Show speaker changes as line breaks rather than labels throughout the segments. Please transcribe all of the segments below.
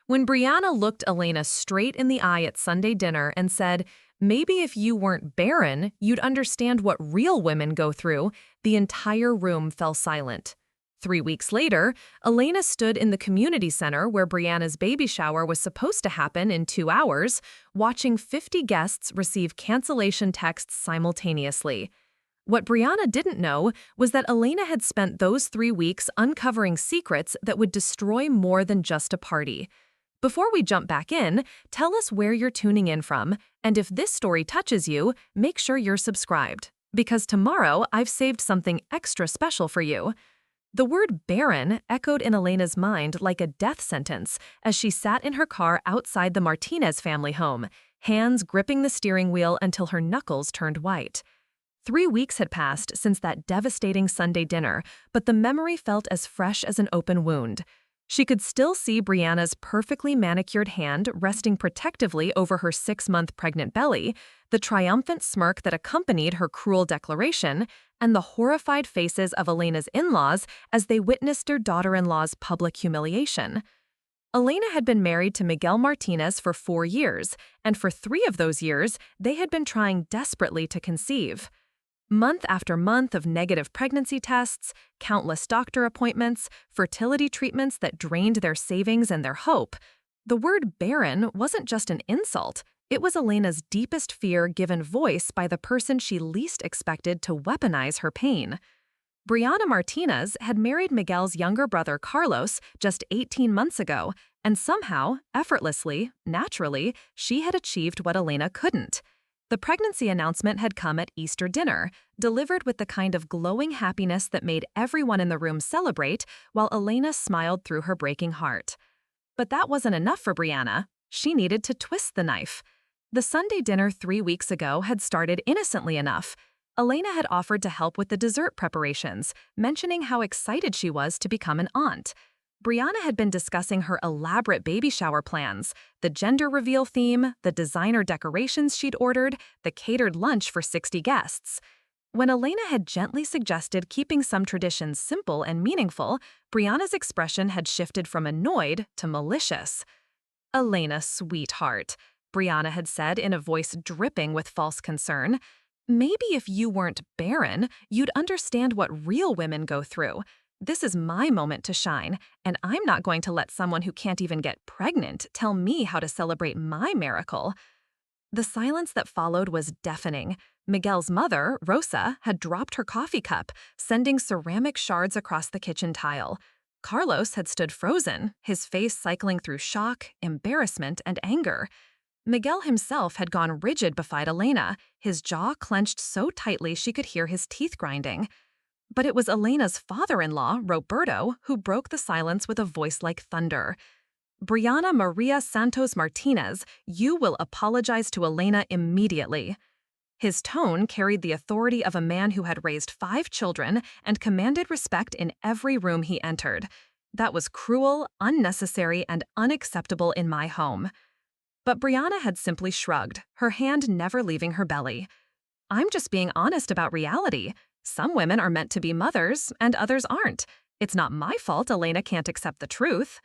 When Brianna looked Elena straight in the eye at Sunday dinner and said, "Maybe if you weren't barren, you'd understand what real women go through," the entire room fell silent. 3 weeks later, Elena stood in the community center where Brianna's baby shower was supposed to happen in 2 hours, watching 50 guests receive cancellation texts simultaneously. What Brianna didn't know was that Elena had spent those 3 weeks uncovering secrets that would destroy more than just a party. Before we jump back in, tell us where you're tuning in from, and if this story touches you, make sure you're subscribed, because tomorrow I've saved something extra special for you. The word barren echoed in Elena's mind like a death sentence as she sat in her car outside the Martinez family home, hands gripping the steering wheel until her knuckles turned white. 3 weeks had passed since that devastating Sunday dinner, but the memory felt as fresh as an open wound. She could still see Brianna's perfectly manicured hand resting protectively over her 6-month pregnant belly, the triumphant smirk that accompanied her cruel declaration, and the horrified faces of Elena's in-laws as they witnessed their daughter-in-law's public humiliation. Elena had been married to Miguel Martinez for 4 years, and for 3 of those years, they had been trying desperately to conceive. Month after month of negative pregnancy tests, countless doctor appointments, fertility treatments that drained their savings and their hope. The word barren wasn't just an insult, it was Elena's deepest fear given voice by the person she least expected to weaponize her pain. Brianna Martinez had married Miguel's younger brother Carlos just 18 months ago, and somehow, effortlessly, naturally, she had achieved what Elena couldn't. The pregnancy announcement had come at Easter dinner, delivered with the kind of glowing happiness that made everyone in the room celebrate, while Elena smiled through her breaking heart. But that wasn't enough for Brianna. She needed to twist the knife. The Sunday dinner 3 weeks ago had started innocently enough. Elena had offered to help with the dessert preparations, mentioning how excited she was to become an aunt. Brianna had been discussing her elaborate baby shower plans, the gender reveal theme, the designer decorations she'd ordered, the catered lunch for 60 guests. When Elena had gently suggested keeping some traditions simple and meaningful, Brianna's expression had shifted from annoyed to malicious. "Elena, sweetheart," Brianna had said in a voice dripping with false concern, "maybe if you weren't barren, you'd understand what real women go through. This is my moment to shine, and I'm not going to let someone who can't even get pregnant tell me how to celebrate my miracle." The silence that followed was deafening. Miguel's mother, Rosa, had dropped her coffee cup, sending ceramic shards across the kitchen tile. Carlos had stood frozen, his face cycling through shock, embarrassment, and anger. Miguel himself had gone rigid beside Elena, his jaw clenched so tightly she could hear his teeth grinding. But it was Elena's father-in-law, Roberto, who broke the silence with a voice like thunder. "Brianna Maria Santos Martinez, you will apologize to Elena immediately." His tone carried the authority of a man who had raised 5 children and commanded respect in every room he entered. That was cruel, unnecessary, and unacceptable in my home. But Brianna had simply shrugged, her hand never leaving her belly. "I'm just being honest about reality. Some women are meant to be mothers, and others aren't. It's not my fault Elena can't accept the truth."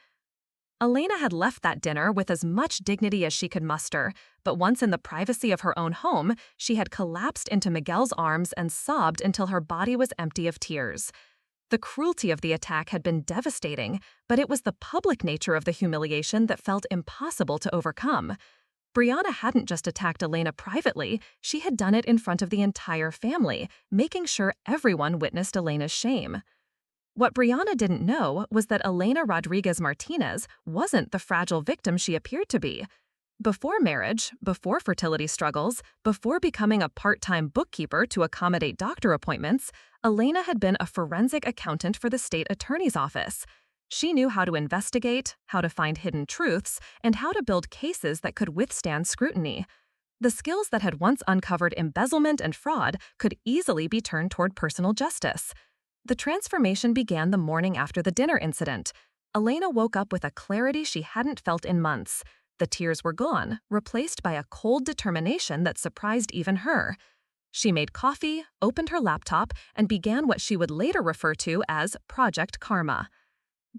Elena had left that dinner with as much dignity as she could muster, but once in the privacy of her own home, she had collapsed into Miguel's arms and sobbed until her body was empty of tears. The cruelty of the attack had been devastating, but it was the public nature of the humiliation that felt impossible to overcome. Brianna hadn't just attacked Elena privately, she had done it in front of the entire family, making sure everyone witnessed Elena's shame. What Brianna didn't know was that Elena Rodriguez Martinez wasn't the fragile victim she appeared to be. Before marriage, before fertility struggles, before becoming a part-time bookkeeper to accommodate doctor appointments, Elena had been a forensic accountant for the state attorney's office. She knew how to investigate, how to find hidden truths, and how to build cases that could withstand scrutiny. The skills that had once uncovered embezzlement and fraud could easily be turned toward personal justice. The transformation began the morning after the dinner incident. Elena woke up with a clarity she hadn't felt in months. The tears were gone, replaced by a cold determination that surprised even her. She made coffee, opened her laptop, and began what she would later refer to as Project Karma.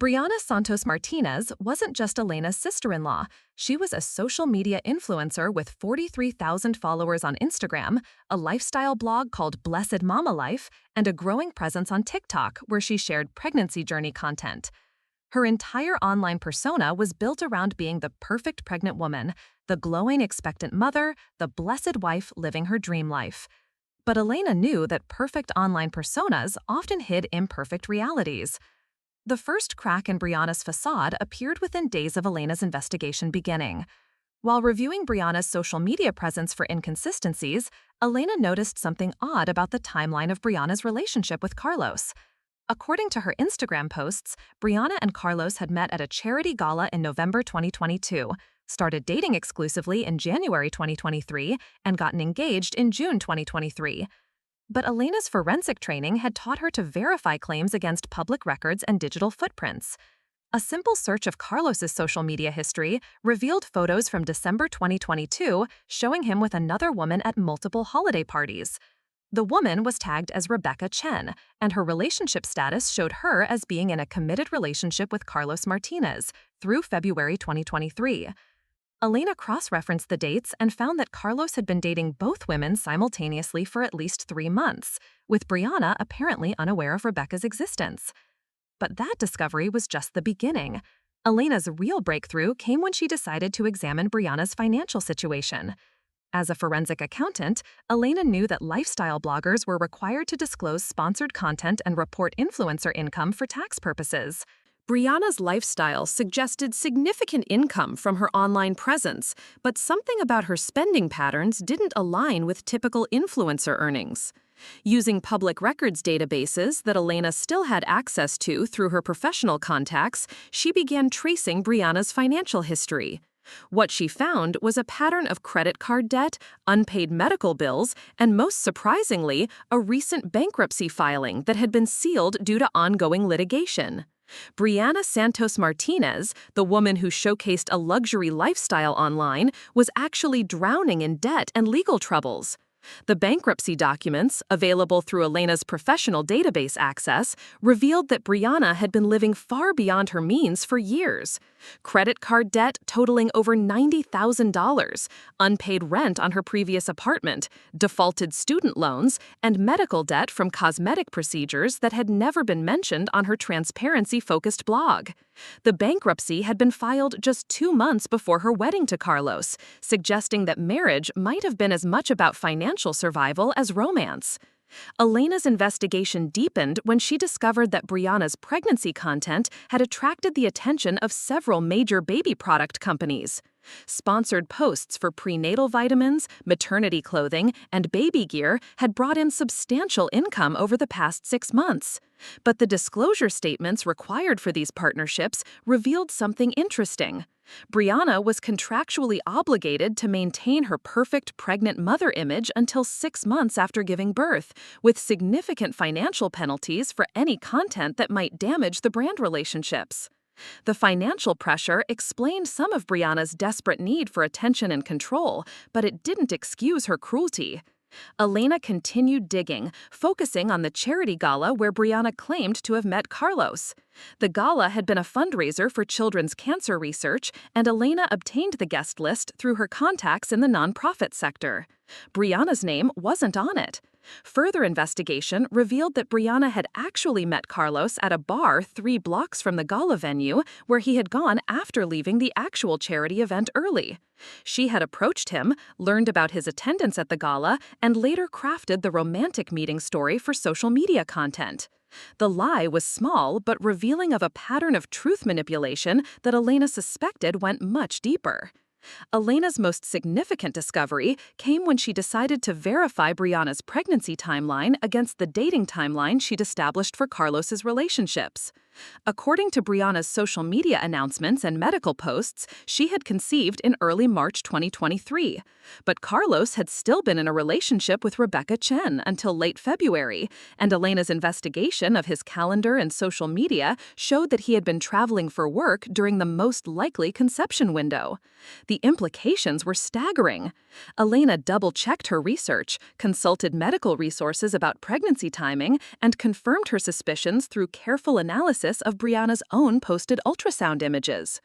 Brianna Santos Martinez wasn't just Elena's sister-in-law. She was a social media influencer with 43,000 followers on Instagram, a lifestyle blog called Blessed Mama Life, and a growing presence on TikTok where she shared pregnancy journey content. Her entire online persona was built around being the perfect pregnant woman, the glowing expectant mother, the blessed wife living her dream life. But Elena knew that perfect online personas often hid imperfect realities. The first crack in Brianna's facade appeared within days of Elena's investigation beginning. While reviewing Brianna's social media presence for inconsistencies, Elena noticed something odd about the timeline of Brianna's relationship with Carlos. According to her Instagram posts, Brianna and Carlos had met at a charity gala in November 2022, started dating exclusively in January 2023, and gotten engaged in June 2023. But Elena's forensic training had taught her to verify claims against public records and digital footprints. A simple search of Carlos's social media history revealed photos from December 2022 showing him with another woman at multiple holiday parties. The woman was tagged as Rebecca Chen, and her relationship status showed her as being in a committed relationship with Carlos Martinez through February 2023. Elena cross-referenced the dates and found that Carlos had been dating both women simultaneously for at least 3 months, with Brianna apparently unaware of Rebecca's existence. But that discovery was just the beginning. Elena's real breakthrough came when she decided to examine Brianna's financial situation. As a forensic accountant, Elena knew that lifestyle bloggers were required to disclose sponsored content and report influencer income for tax purposes. Brianna's lifestyle suggested significant income from her online presence, but something about her spending patterns didn't align with typical influencer earnings. Using public records databases that Elena still had access to through her professional contacts, she began tracing Brianna's financial history. What she found was a pattern of credit card debt, unpaid medical bills, and most surprisingly, a recent bankruptcy filing that had been sealed due to ongoing litigation. Brianna Santos Martinez, the woman who showcased a luxury lifestyle online, was actually drowning in debt and legal troubles. The bankruptcy documents, available through Elena's professional database access, revealed that Brianna had been living far beyond her means for years. Credit card debt totaling over $90,000, unpaid rent on her previous apartment, defaulted student loans, and medical debt from cosmetic procedures that had never been mentioned on her transparency-focused blog. The bankruptcy had been filed just 2 months before her wedding to Carlos, suggesting that marriage might have been as much about financial survival as romance. Elena's investigation deepened when she discovered that Brianna's pregnancy content had attracted the attention of several major baby product companies. Sponsored posts for prenatal vitamins, maternity clothing, and baby gear had brought in substantial income over the past 6 months. But the disclosure statements required for these partnerships revealed something interesting. Brianna was contractually obligated to maintain her perfect pregnant mother image until 6 months after giving birth, with significant financial penalties for any content that might damage the brand relationships. The financial pressure explained some of Brianna's desperate need for attention and control, but it didn't excuse her cruelty. Elena continued digging, focusing on the charity gala where Brianna claimed to have met Carlos. The gala had been a fundraiser for children's cancer research, and Elena obtained the guest list through her contacts in the nonprofit sector. Brianna's name wasn't on it. Further investigation revealed that Brianna had actually met Carlos at a bar 3 blocks from the gala venue, where he had gone after leaving the actual charity event early. She had approached him, learned about his attendance at the gala, and later crafted the romantic meeting story for social media content. The lie was small but revealing of a pattern of truth manipulation that Elena suspected went much deeper. Elena's most significant discovery came when she decided to verify Brianna's pregnancy timeline against the dating timeline she'd established for Carlos's relationships. According to Brianna's social media announcements and medical posts, she had conceived in early March 2023. But Carlos had still been in a relationship with Rebecca Chen until late February, and Elena's investigation of his calendar and social media showed that he had been traveling for work during the most likely conception window. The implications were staggering. Elena double-checked her research, consulted medical resources about pregnancy timing, and confirmed her suspicions through careful analysis basis of Brianna's own posted ultrasound images.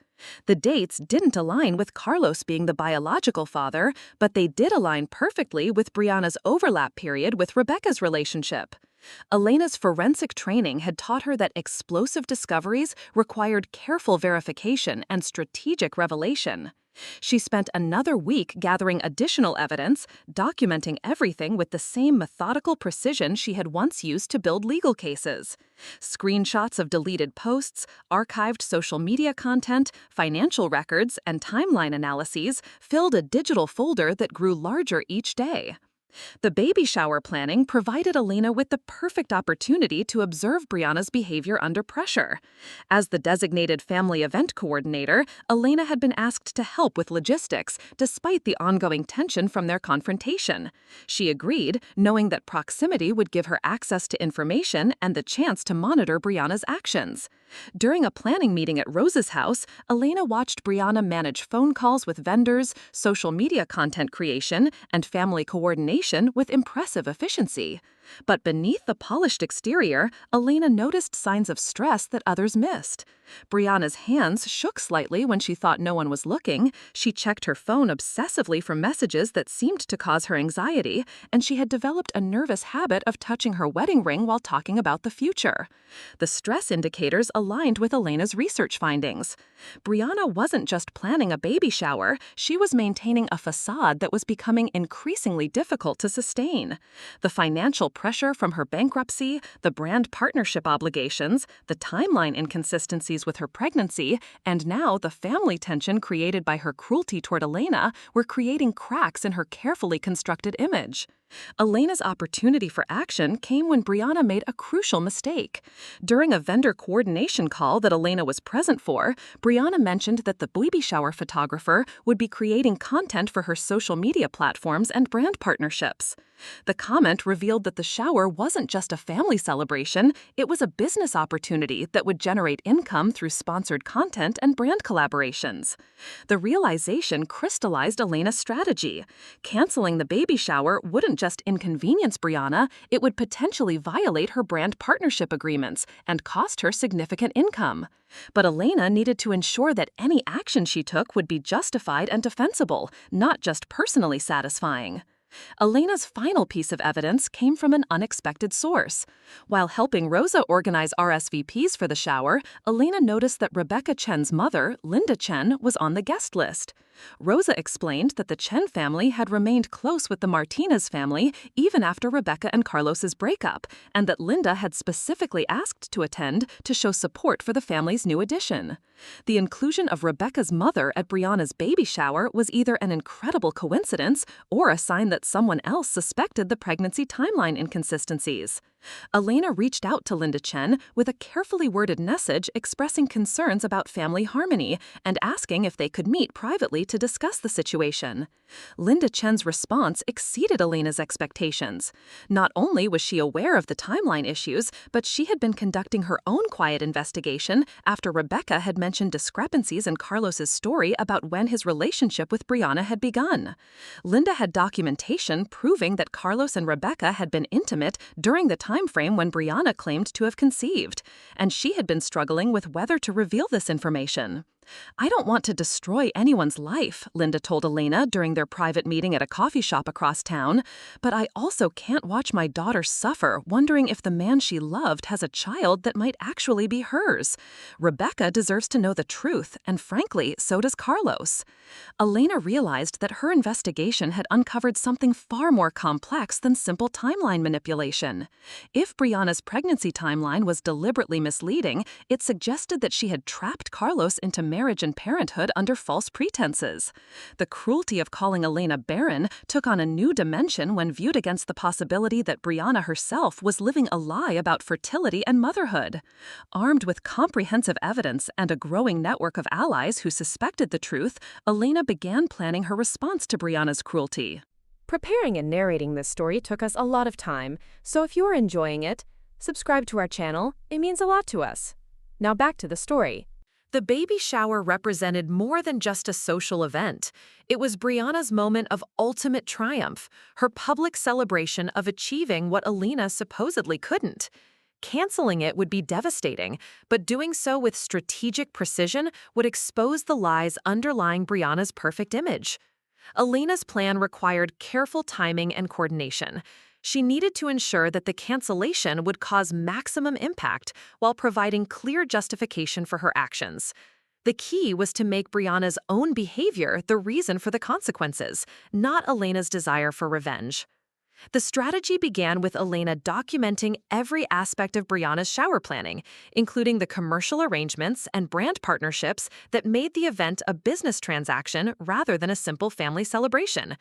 The dates didn't align with Carlos being the biological father, but they did align perfectly with Brianna's overlap period with Rebecca's relationship. Elena's forensic training had taught her that explosive discoveries required careful verification and strategic revelation. She spent another week gathering additional evidence, documenting everything with the same methodical precision she had once used to build legal cases. Screenshots of deleted posts, archived social media content, financial records, and timeline analyses filled a digital folder that grew larger each day. The baby shower planning provided Elena with the perfect opportunity to observe Brianna's behavior under pressure. As the designated family event coordinator, Elena had been asked to help with logistics, despite the ongoing tension from their confrontation. She agreed, knowing that proximity would give her access to information and the chance to monitor Brianna's actions. During a planning meeting at Rose's house, Elena watched Brianna manage phone calls with vendors, social media content creation, and family coordination with impressive efficiency. But beneath the polished exterior, Elena noticed signs of stress that others missed. Brianna's hands shook slightly when she thought no one was looking, she checked her phone obsessively for messages that seemed to cause her anxiety, and she had developed a nervous habit of touching her wedding ring while talking about the future. The stress indicators aligned with Elena's research findings. Brianna wasn't just planning a baby shower, she was maintaining a facade that was becoming increasingly difficult to sustain. The financial pressure from her bankruptcy, the brand partnership obligations, the timeline inconsistencies with her pregnancy, and now the family tension created by her cruelty toward Elena were creating cracks in her carefully constructed image. Elena's opportunity for action came when Brianna made a crucial mistake. During a vendor coordination call that Elena was present for, Brianna mentioned that the baby shower photographer would be creating content for her social media platforms and brand partnerships. The comment revealed that the shower wasn't just a family celebration, it was a business opportunity that would generate income through sponsored content and brand collaborations. The realization crystallized Elena's strategy. Canceling the baby shower wouldn't just inconvenience Brianna, it would potentially violate her brand partnership agreements and cost her significant income. But Elena needed to ensure that any action she took would be justified and defensible, not just personally satisfying. Elena's final piece of evidence came from an unexpected source. While helping Rosa organize RSVPs for the shower, Elena noticed that Rebecca Chen's mother, Linda Chen, was on the guest list. Rosa explained that the Chen family had remained close with the Martinez family even after Rebecca and Carlos's breakup, and that Linda had specifically asked to attend to show support for the family's new addition. The inclusion of Rebecca's mother at Brianna's baby shower was either an incredible coincidence or a sign that someone else suspected the pregnancy timeline inconsistencies. Elena reached out to Linda Chen with a carefully worded message expressing concerns about family harmony and asking if they could meet privately to discuss the situation. Linda Chen's response exceeded Elena's expectations. Not only was she aware of the timeline issues, but she had been conducting her own quiet investigation after Rebecca had mentioned discrepancies in Carlos's story about when his relationship with Brianna had begun. Linda had documentation proving that Carlos and Rebecca had been intimate during the time frame when Brianna claimed to have conceived, and she had been struggling with whether to reveal this information. "I don't want to destroy anyone's life," Linda told Elena during their private meeting at a coffee shop across town, "but I also can't watch my daughter suffer wondering if the man she loved has a child that might actually be hers. Rebecca deserves to know the truth, and frankly, so does Carlos." Elena realized that her investigation had uncovered something far more complex than simple timeline manipulation. If Brianna's pregnancy timeline was deliberately misleading, it suggested that she had trapped Carlos into marriage and parenthood under false pretenses. The cruelty of calling Elena barren took on a new dimension when viewed against the possibility that Brianna herself was living a lie about fertility and motherhood. Armed with comprehensive evidence and a growing network of allies who suspected the truth, Elena began planning her response to Brianna's cruelty.
Preparing and narrating this story took us a lot of time, so if you are enjoying it, subscribe to our channel, it means a lot to us. Now back to the story.
The baby shower represented more than just a social event. It was Brianna's moment of ultimate triumph, her public celebration of achieving what Elena supposedly couldn't. Canceling it would be devastating, but doing so with strategic precision would expose the lies underlying Brianna's perfect image. Elena's plan required careful timing and coordination. She needed to ensure that the cancellation would cause maximum impact while providing clear justification for her actions. The key was to make Brianna's own behavior the reason for the consequences, not Elena's desire for revenge. The strategy began with Elena documenting every aspect of Brianna's shower planning, including the commercial arrangements and brand partnerships that made the event a business transaction rather than a simple family celebration.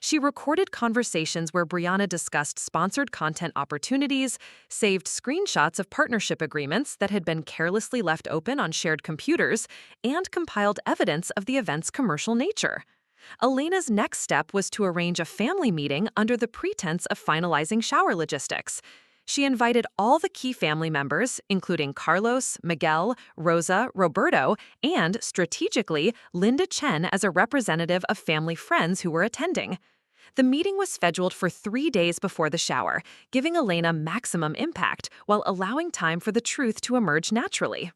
She recorded conversations where Brianna discussed sponsored content opportunities, saved screenshots of partnership agreements that had been carelessly left open on shared computers, and compiled evidence of the event's commercial nature. Elena's next step was to arrange a family meeting under the pretense of finalizing shower logistics. She invited all the key family members, including Carlos, Miguel, Rosa, Roberto, and, strategically, Linda Chen as a representative of family friends who were attending. The meeting was scheduled for 3 days before the shower, giving Elena maximum impact while allowing time for the truth to emerge naturally.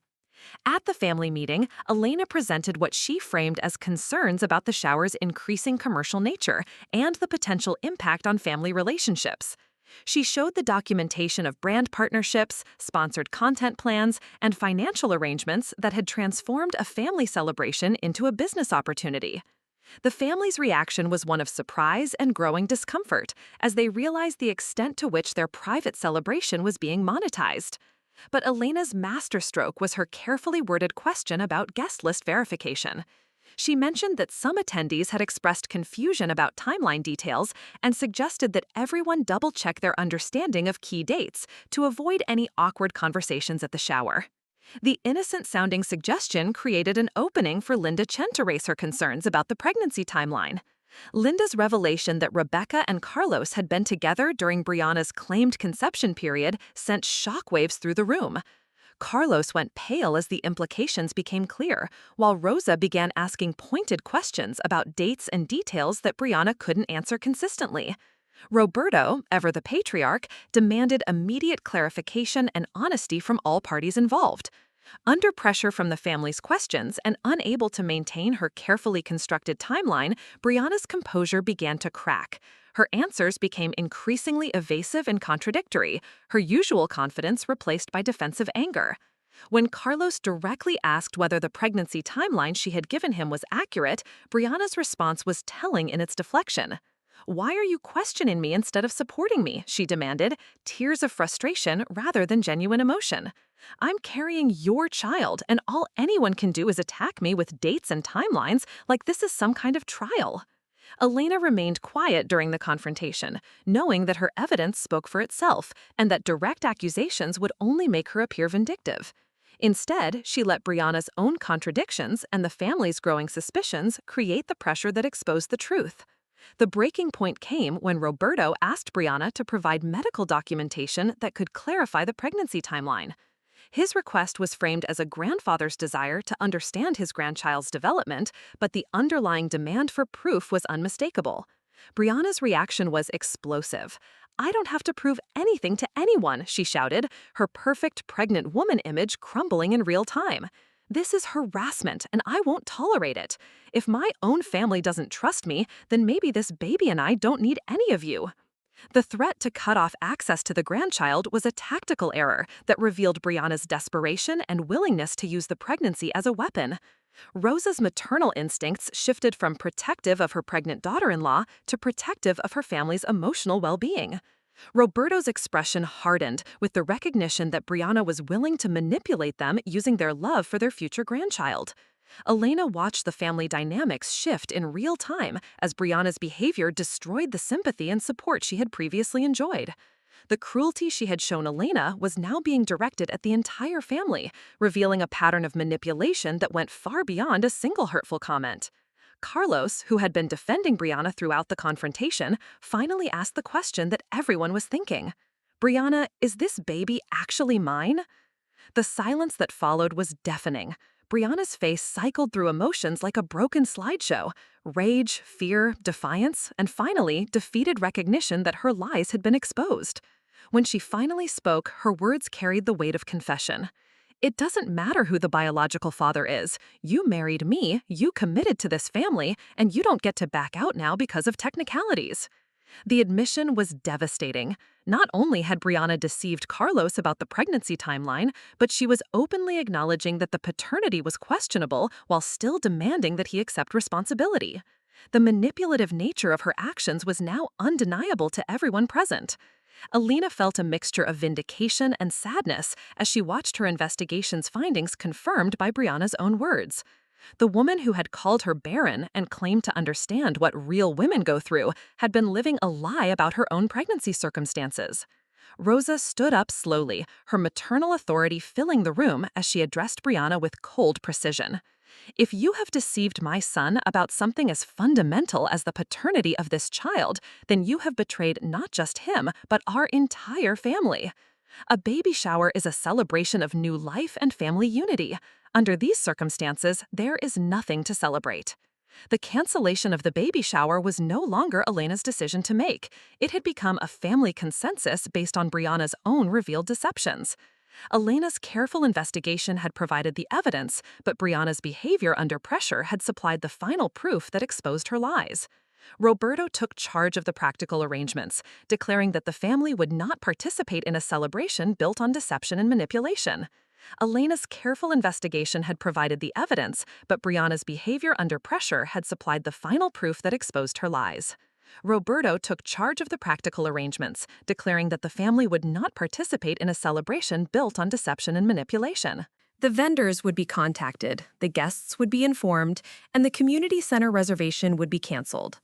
At the family meeting, Elena presented what she framed as concerns about the shower's increasing commercial nature and the potential impact on family relationships. She showed the documentation of brand partnerships, sponsored content plans, and financial arrangements that had transformed a family celebration into a business opportunity. The family's reaction was one of surprise and growing discomfort as they realized the extent to which their private celebration was being monetized. But Elena's masterstroke was her carefully worded question about guest list verification. She mentioned that some attendees had expressed confusion about timeline details and suggested that everyone double-check their understanding of key dates to avoid any awkward conversations at the shower. The innocent-sounding suggestion created an opening for Linda Chen to raise her concerns about the pregnancy timeline. Linda's revelation that Rebecca and Carlos had been together during Brianna's claimed conception period sent shockwaves through the room. Carlos went pale as the implications became clear, while Rosa began asking pointed questions about dates and details that Brianna couldn't answer consistently. Roberto, ever the patriarch, demanded immediate clarification and honesty from all parties involved. Under pressure from the family's questions and unable to maintain her carefully constructed timeline, Brianna's composure began to crack. Her answers became increasingly evasive and contradictory, her usual confidence replaced by defensive anger. When Carlos directly asked whether the pregnancy timeline she had given him was accurate, Brianna's response was telling in its deflection. "Why are you questioning me instead of supporting me?" she demanded, tears of frustration rather than genuine emotion. "I'm carrying your child, and all anyone can do is attack me with dates and timelines like this is some kind of trial." Elena remained quiet during the confrontation, knowing that her evidence spoke for itself and that direct accusations would only make her appear vindictive. Instead, she let Brianna's own contradictions and the family's growing suspicions create the pressure that exposed the truth. The breaking point came when Roberto asked Brianna to provide medical documentation that could clarify the pregnancy timeline. His request was framed as a grandfather's desire to understand his grandchild's development, but the underlying demand for proof was unmistakable. Brianna's reaction was explosive. "I don't have to prove anything to anyone," she shouted, her perfect pregnant woman image crumbling in real time. "This is harassment, and I won't tolerate it. If my own family doesn't trust me, then maybe this baby and I don't need any of you." The threat to cut off access to the grandchild was a tactical error that revealed Brianna's desperation and willingness to use the pregnancy as a weapon. Rosa's maternal instincts shifted from protective of her pregnant daughter-in-law to protective of her family's emotional well-being. Roberto's expression hardened with the recognition that Brianna was willing to manipulate them using their love for their future grandchild. Elena watched the family dynamics shift in real time as Brianna's behavior destroyed the sympathy and support she had previously enjoyed. The cruelty she had shown Elena was now being directed at the entire family, revealing a pattern of manipulation that went far beyond a single hurtful comment. Carlos, who had been defending Brianna throughout the confrontation, finally asked the question that everyone was thinking. "Brianna, is this baby actually mine?" The silence that followed was deafening. Brianna's face cycled through emotions like a broken slideshow: rage, fear, defiance, and finally, defeated recognition that her lies had been exposed. When she finally spoke, her words carried the weight of confession. "It doesn't matter who the biological father is. You married me, you committed to this family, and you don't get to back out now because of technicalities." The admission was devastating. Not only had Brianna deceived Carlos about the pregnancy timeline, but she was openly acknowledging that the paternity was questionable while still demanding that he accept responsibility. The manipulative nature of her actions was now undeniable to everyone present. Elena felt a mixture of vindication and sadness as she watched her investigation's findings confirmed by Brianna's own words. The woman who had called her Barren and claimed to understand what real women go through had been living a lie about her own pregnancy circumstances. Rosa stood up slowly, her maternal authority filling the room as she addressed Brianna with cold precision. "If you have deceived my son about something as fundamental as the paternity of this child, then you have betrayed not just him, but our entire family. A baby shower is a celebration of new life and family unity. Under these circumstances, there is nothing to celebrate." The cancellation of the baby shower was no longer Elena's decision to make. It had become a family consensus based on Brianna's own revealed deceptions. Elena's careful investigation had provided the evidence, but Brianna's behavior under pressure had supplied the final proof that exposed her lies. Roberto took charge of the practical arrangements, declaring that the family would not participate in a celebration built on deception and manipulation. Elena's careful investigation had provided the evidence, but Brianna's behavior under pressure had supplied the final proof that exposed her lies. Roberto took charge of the practical arrangements, declaring that the family would not participate in a celebration built on deception and manipulation. The vendors would be contacted, the guests would be informed, and the community center reservation would be canceled.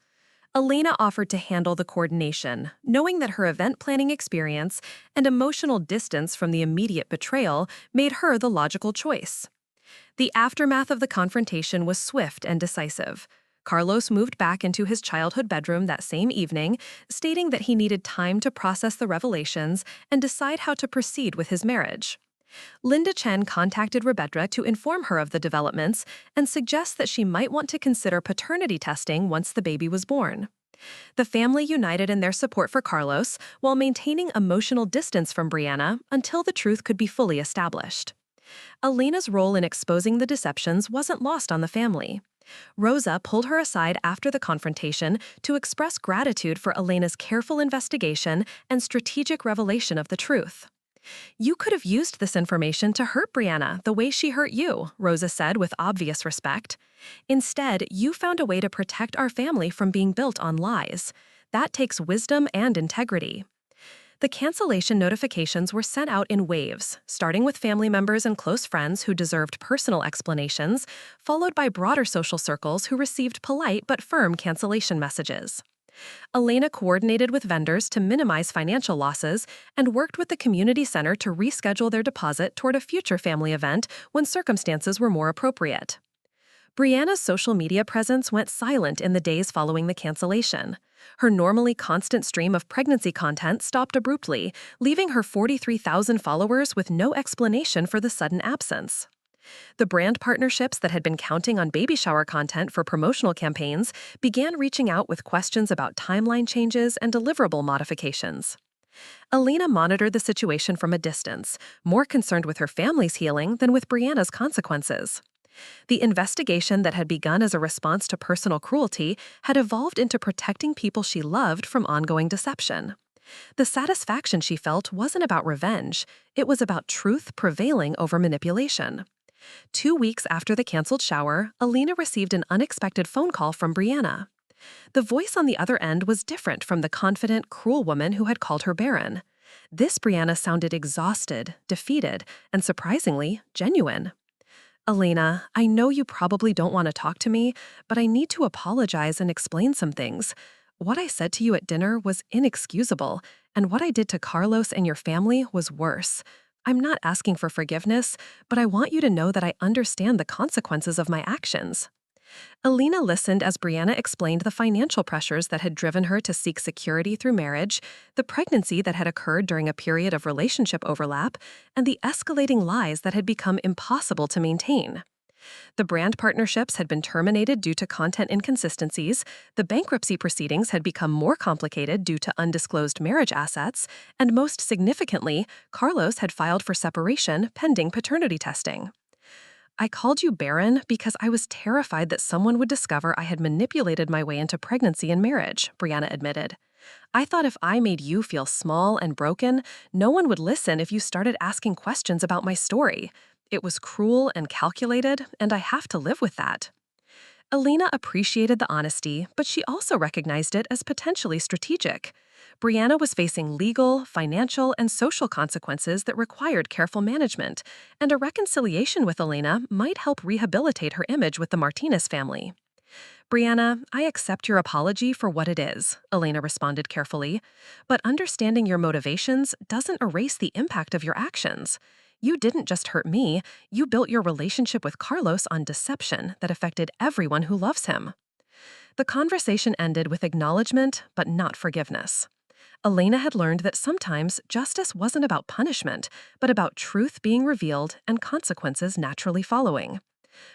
Elena offered to handle the coordination, knowing that her event planning experience and emotional distance from the immediate betrayal made her the logical choice. The aftermath of the confrontation was swift and decisive. Carlos moved back into his childhood bedroom that same evening, stating that he needed time to process the revelations and decide how to proceed with his marriage. Linda Chen contacted Rebecca to inform her of the developments and suggests that she might want to consider paternity testing once the baby was born. The family united in their support for Carlos while maintaining emotional distance from Brianna until the truth could be fully established. Elena's role in exposing the deceptions wasn't lost on the family. Rosa pulled her aside after the confrontation to express gratitude for Elena's careful investigation and strategic revelation of the truth. "You could have used this information to hurt Brianna the way she hurt you," Rosa said with obvious respect. "Instead, you found a way to protect our family from being built on lies. That takes wisdom and integrity." The cancellation notifications were sent out in waves, starting with family members and close friends who deserved personal explanations, followed by broader social circles who received polite but firm cancellation messages. Elena coordinated with vendors to minimize financial losses and worked with the community center to reschedule their deposit toward a future family event when circumstances were more appropriate. Brianna's social media presence went silent in the days following the cancellation. Her normally constant stream of pregnancy content stopped abruptly, leaving her 43,000 followers with no explanation for the sudden absence. The brand partnerships that had been counting on baby shower content for promotional campaigns began reaching out with questions about timeline changes and deliverable modifications. Elena monitored the situation from a distance, more concerned with her family's healing than with Brianna's consequences. The investigation that had begun as a response to personal cruelty had evolved into protecting people she loved from ongoing deception. The satisfaction she felt wasn't about revenge, it was about truth prevailing over manipulation. 2 weeks after the canceled shower, Elena received an unexpected phone call from Brianna. The voice on the other end was different from the confident, cruel woman who had called her Barren. This Brianna sounded exhausted, defeated, and surprisingly, genuine. "Elena, I know you probably don't want to talk to me, but I need to apologize and explain some things. What I said to you at dinner was inexcusable, and what I did to Carlos and your family was worse. I'm not asking for forgiveness, but I want you to know that I understand the consequences of my actions." Elena listened as Brianna explained the financial pressures that had driven her to seek security through marriage, the pregnancy that had occurred during a period of relationship overlap, and the escalating lies that had become impossible to maintain. The brand partnerships had been terminated due to content inconsistencies, the bankruptcy proceedings had become more complicated due to undisclosed marriage assets, and most significantly, Carlos had filed for separation pending paternity testing. I called you Barren because I was terrified that someone would discover I had manipulated my way into pregnancy and marriage, Brianna admitted. I thought if I made you feel small and broken, no one would listen if you started asking questions about my story. It was cruel and calculated, and I have to live with that. Elena appreciated the honesty, but she also recognized it as potentially strategic. Brianna was facing legal, financial, and social consequences that required careful management, and a reconciliation with Elena might help rehabilitate her image with the Martinez family. Brianna, I accept your apology for what it is, Elena responded carefully, but understanding your motivations doesn't erase the impact of your actions. You didn't just hurt me, you built your relationship with Carlos on deception that affected everyone who loves him. The conversation ended with acknowledgement, but not forgiveness. Elena had learned that sometimes justice wasn't about punishment, but about truth being revealed and consequences naturally following.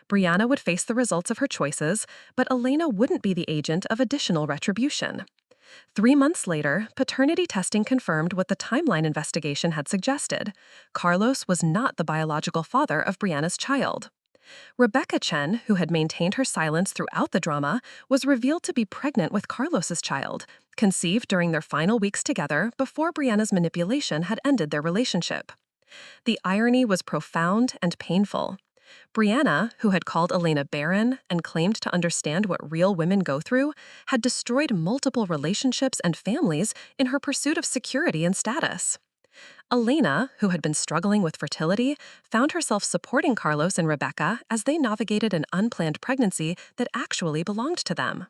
Brianna would face the results of her choices, but Elena wouldn't be the agent of additional retribution. 3 months later, paternity testing confirmed what the timeline investigation had suggested. Carlos was not the biological father of Brianna's child. Rebecca Chen, who had maintained her silence throughout the drama, was revealed to be pregnant with Carlos's child, conceived during their final weeks together before Brianna's manipulation had ended their relationship. The irony was profound and painful. Brianna, who had called Elena barren and claimed to understand what real women go through, had destroyed multiple relationships and families in her pursuit of security and status. Elena, who had been struggling with fertility, found herself supporting Carlos and Rebecca as they navigated an unplanned pregnancy that actually belonged to them.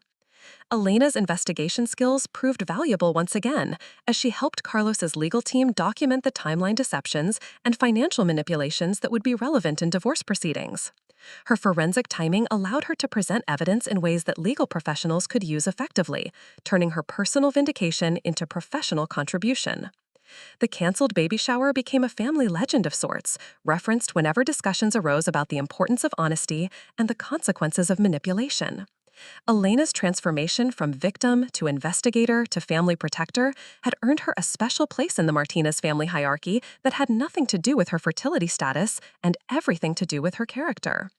Elena's investigation skills proved valuable once again, as she helped Carlos's legal team document the timeline deceptions and financial manipulations that would be relevant in divorce proceedings. Her forensic timing allowed her to present evidence in ways that legal professionals could use effectively, turning her personal vindication into professional contribution. The canceled baby shower became a family legend of sorts, referenced whenever discussions arose about the importance of honesty and the consequences of manipulation. Elena's transformation from victim to investigator to family protector had earned her a special place in the Martinez family hierarchy that had nothing to do with her fertility status and everything to do with her character.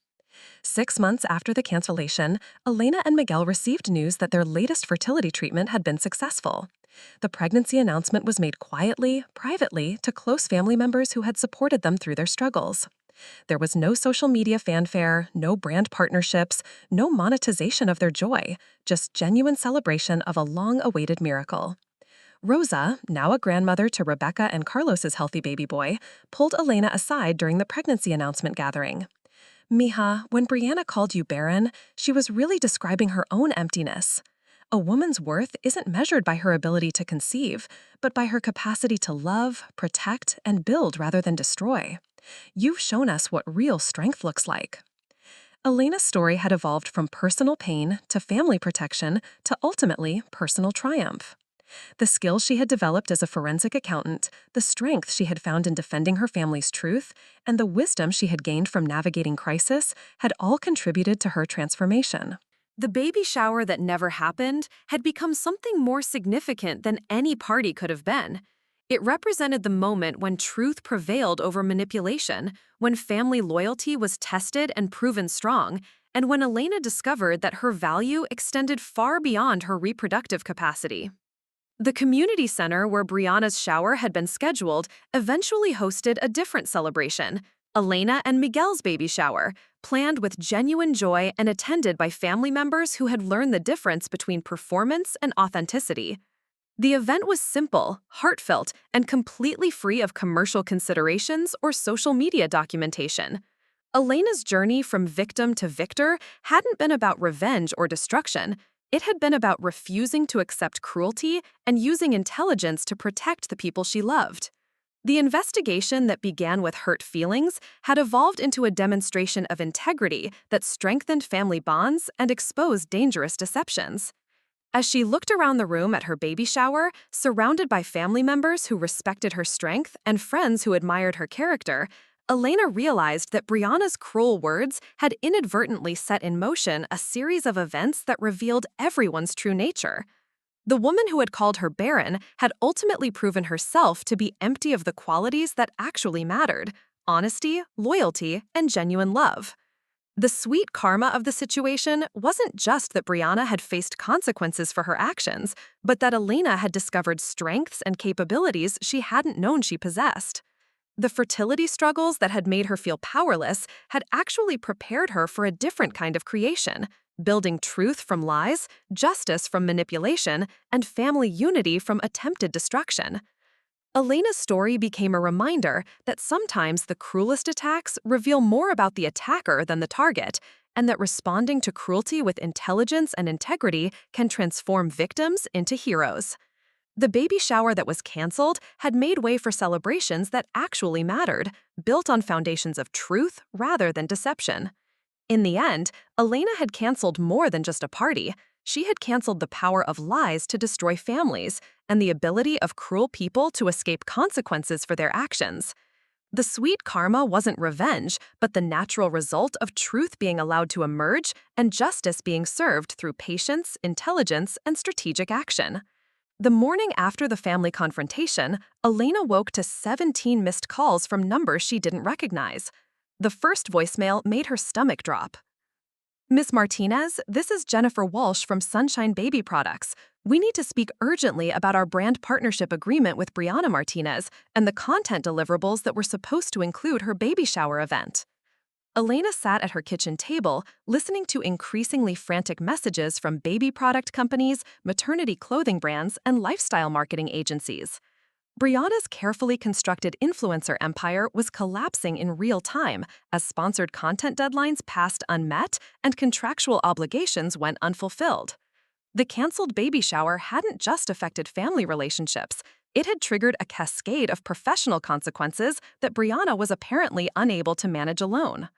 6 months after the cancellation, Elena and Miguel received news that their latest fertility treatment had been successful. The pregnancy announcement was made quietly, privately, to close family members who had supported them through their struggles. There was no social media fanfare, no brand partnerships, no monetization of their joy, just genuine celebration of a long-awaited miracle. Rosa, now a grandmother to Rebecca and Carlos's healthy baby boy, pulled Elena aside during the pregnancy announcement gathering. Mija, when Brianna called you barren, she was really describing her own emptiness. A woman's worth isn't measured by her ability to conceive, but by her capacity to love, protect, and build rather than destroy. You've shown us what real strength looks like. Elena's story had evolved from personal pain to family protection to ultimately personal triumph. The skills she had developed as a forensic accountant, the strength she had found in defending her family's truth, and the wisdom she had gained from navigating crisis had all contributed to her transformation. The baby shower that never happened had become something more significant than any party could have been. It represented the moment when truth prevailed over manipulation, when family loyalty was tested and proven strong, and when Elena discovered that her value extended far beyond her reproductive capacity. The community center where Brianna's shower had been scheduled eventually hosted a different celebration, Elena and Miguel's baby shower, planned with genuine joy and attended by family members who had learned the difference between performance and authenticity. The event was simple, heartfelt, and completely free of commercial considerations or social media documentation. Elena's journey from victim to victor hadn't been about revenge or destruction. It had been about refusing to accept cruelty and using intelligence to protect the people she loved. The investigation that began with hurt feelings had evolved into a demonstration of integrity that strengthened family bonds and exposed dangerous deceptions. As she looked around the room at her baby shower, surrounded by family members who respected her strength and friends who admired her character, Elena realized that Brianna's cruel words had inadvertently set in motion a series of events that revealed everyone's true nature. The woman who had called her Barren had ultimately proven herself to be empty of the qualities that actually mattered: honesty, loyalty, and genuine love. The sweet karma of the situation wasn't just that Brianna had faced consequences for her actions, but that Elena had discovered strengths and capabilities she hadn't known she possessed. The fertility struggles that had made her feel powerless had actually prepared her for a different kind of creation, building truth from lies, justice from manipulation, and family unity from attempted destruction. Elena's story became a reminder that sometimes the cruelest attacks reveal more about the attacker than the target, and that responding to cruelty with intelligence and integrity can transform victims into heroes. The baby shower that was canceled had made way for celebrations that actually mattered, built on foundations of truth rather than deception. In the end, Elena had canceled more than just a party. She had canceled the power of lies to destroy families and the ability of cruel people to escape consequences for their actions. The sweet karma wasn't revenge, but the natural result of truth being allowed to emerge and justice being served through patience, intelligence, and strategic action. The morning after the family confrontation, Elena woke to 17 missed calls from numbers she didn't recognize. The first voicemail made her stomach drop. "Miss Martinez, this is Jennifer Walsh from Sunshine Baby Products. We need to speak urgently about our brand partnership agreement with Brianna Martinez and the content deliverables that were supposed to include her baby shower event." Elena sat at her kitchen table, listening to increasingly frantic messages from baby product companies, maternity clothing brands, and lifestyle marketing agencies. Brianna's carefully constructed influencer empire was collapsing in real time as sponsored content deadlines passed unmet and contractual obligations went unfulfilled. The canceled baby shower hadn't just affected family relationships, it had triggered a cascade of professional consequences that Brianna was apparently unable to manage alone.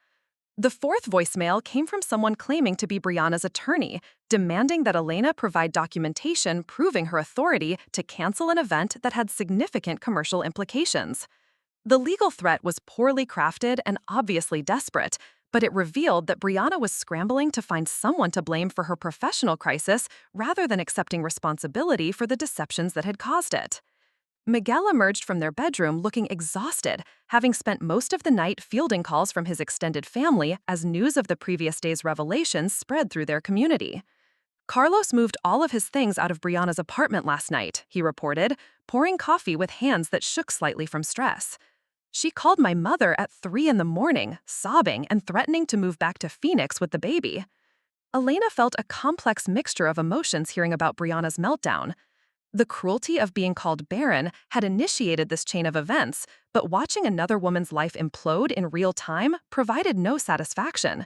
The fourth voicemail came from someone claiming to be Brianna's attorney, demanding that Elena provide documentation proving her authority to cancel an event that had significant commercial implications. The legal threat was poorly crafted and obviously desperate, but it revealed that Brianna was scrambling to find someone to blame for her professional crisis rather than accepting responsibility for the deceptions that had caused it. Miguel emerged from their bedroom looking exhausted, having spent most of the night fielding calls from his extended family as news of the previous day's revelations spread through their community. "Carlos moved all of his things out of Brianna's apartment last night," he reported, pouring coffee with hands that shook slightly from stress. "She called my mother at 3 in the morning, sobbing and threatening to move back to Phoenix with the baby." Elena felt a complex mixture of emotions hearing about Brianna's meltdown. The cruelty of being called Barren had initiated this chain of events, but watching another woman's life implode in real time provided no satisfaction.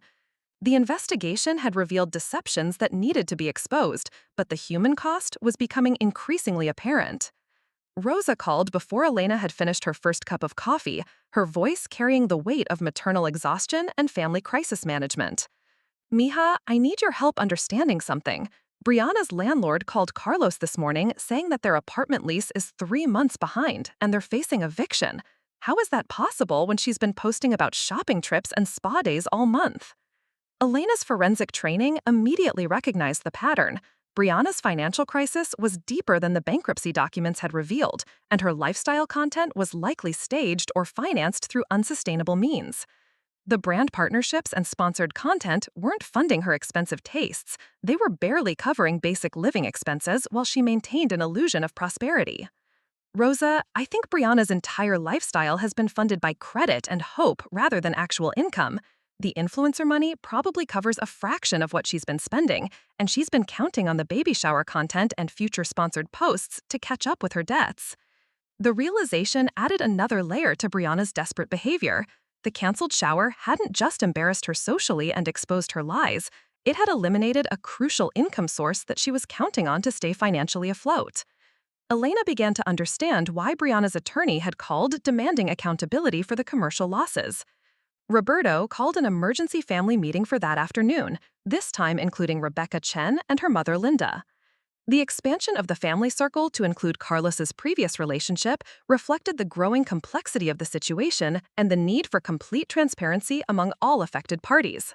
The investigation had revealed deceptions that needed to be exposed, but the human cost was becoming increasingly apparent. Rosa called before Elena had finished her first cup of coffee, her voice carrying the weight of maternal exhaustion and family crisis management. "Mija, I need your help understanding something. Brianna's landlord called Carlos this morning saying that their apartment lease is 3 months behind and they're facing eviction. How is that possible when she's been posting about shopping trips and spa days all month?" Elena's forensic training immediately recognized the pattern. Brianna's financial crisis was deeper than the bankruptcy documents had revealed, and her lifestyle content was likely staged or financed through unsustainable means. The brand partnerships and sponsored content weren't funding her expensive tastes. They were barely covering basic living expenses while she maintained an illusion of prosperity. "Rosa, I think Brianna's entire lifestyle has been funded by credit and hope rather than actual income. The influencer money probably covers a fraction of what she's been spending, and she's been counting on the baby shower content and future sponsored posts to catch up with her debts." The realization added another layer to Brianna's desperate behavior. The canceled shower hadn't just embarrassed her socially and exposed her lies, it had eliminated a crucial income source that she was counting on to stay financially afloat. Elena began to understand why Brianna's attorney had called demanding accountability for the commercial losses. Roberto called an emergency family meeting for that afternoon, this time including Rebecca Chen and her mother Linda. The expansion of the family circle to include Carlos's previous relationship reflected the growing complexity of the situation and the need for complete transparency among all affected parties.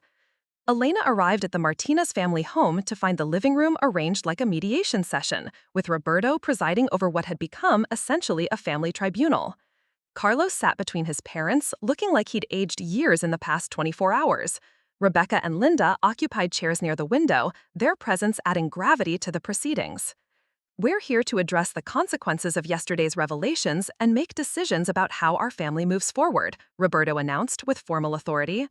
Elena arrived at the Martinez family home to find the living room arranged like a mediation session, with Roberto presiding over what had become essentially a family tribunal. Carlos sat between his parents, looking like he'd aged years in the past 24 hours. Rebecca and Linda occupied chairs near the window, their presence adding gravity to the proceedings. "We're here to address the consequences of yesterday's revelations and make decisions about how our family moves forward," Roberto announced with formal authority.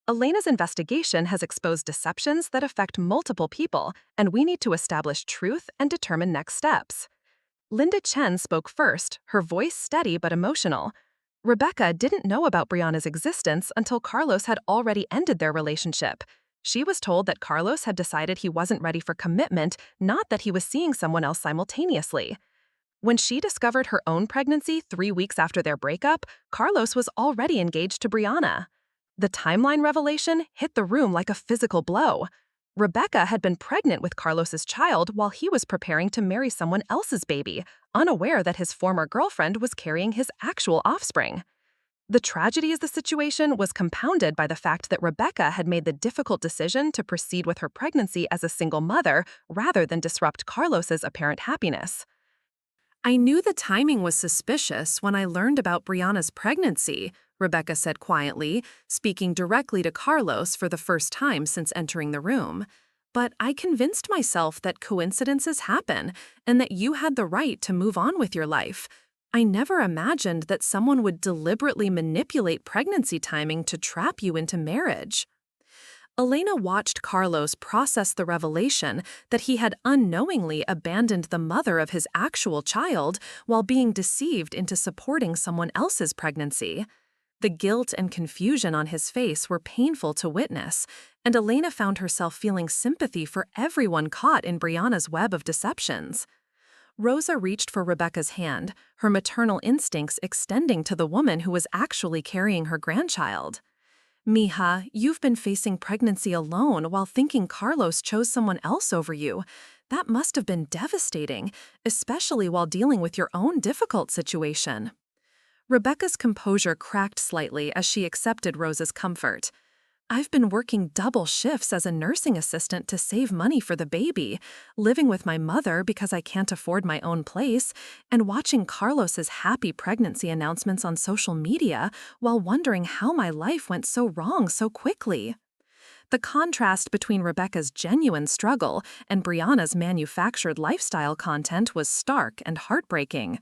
"Elena's investigation has exposed deceptions that affect multiple people, and we need to establish truth and determine next steps." Linda Chen spoke first, her voice steady but emotional. Rebecca didn't know about Brianna's existence until Carlos had already ended their relationship. She was told that Carlos had decided he wasn't ready for commitment, not that he was seeing someone else simultaneously. When she discovered her own pregnancy 3 weeks after their breakup, Carlos was already engaged to Brianna. The timeline revelation hit the room like a physical blow. Rebecca had been pregnant with Carlos's child while he was preparing to marry someone else's baby, unaware that his former girlfriend was carrying his actual offspring. The tragedy of the situation was compounded by the fact that Rebecca had made the difficult decision to proceed with her pregnancy as a single mother rather than disrupt Carlos's apparent happiness.
"I knew the timing was suspicious when I learned about Brianna's pregnancy," Rebecca said quietly, speaking directly to Carlos for the first time since entering the room. "But I convinced myself that coincidences happen and that you had the right to move on with your life. I never imagined that someone would deliberately manipulate pregnancy timing to trap you into marriage." Elena watched Carlos process the revelation that he had unknowingly abandoned the mother of his actual child while being deceived into supporting someone else's pregnancy. The guilt and confusion on his face were painful to witness, and Elena found herself feeling sympathy for everyone caught in Brianna's web of deceptions. Rosa reached for Rebecca's hand, her maternal instincts extending to the woman who was actually carrying her grandchild. "Mija, you've been facing pregnancy alone while thinking Carlos chose someone else over you. That must have been devastating, especially while dealing with your own difficult situation." Rebecca's composure cracked slightly as she accepted Rosa's comfort. "I've been working double shifts as a nursing assistant to save money for the baby, living with my mother because I can't afford my own place, and watching Carlos's happy pregnancy announcements on social media while wondering how my life went so wrong so quickly." The contrast between Rebecca's genuine struggle and Brianna's manufactured lifestyle content was stark and heartbreaking.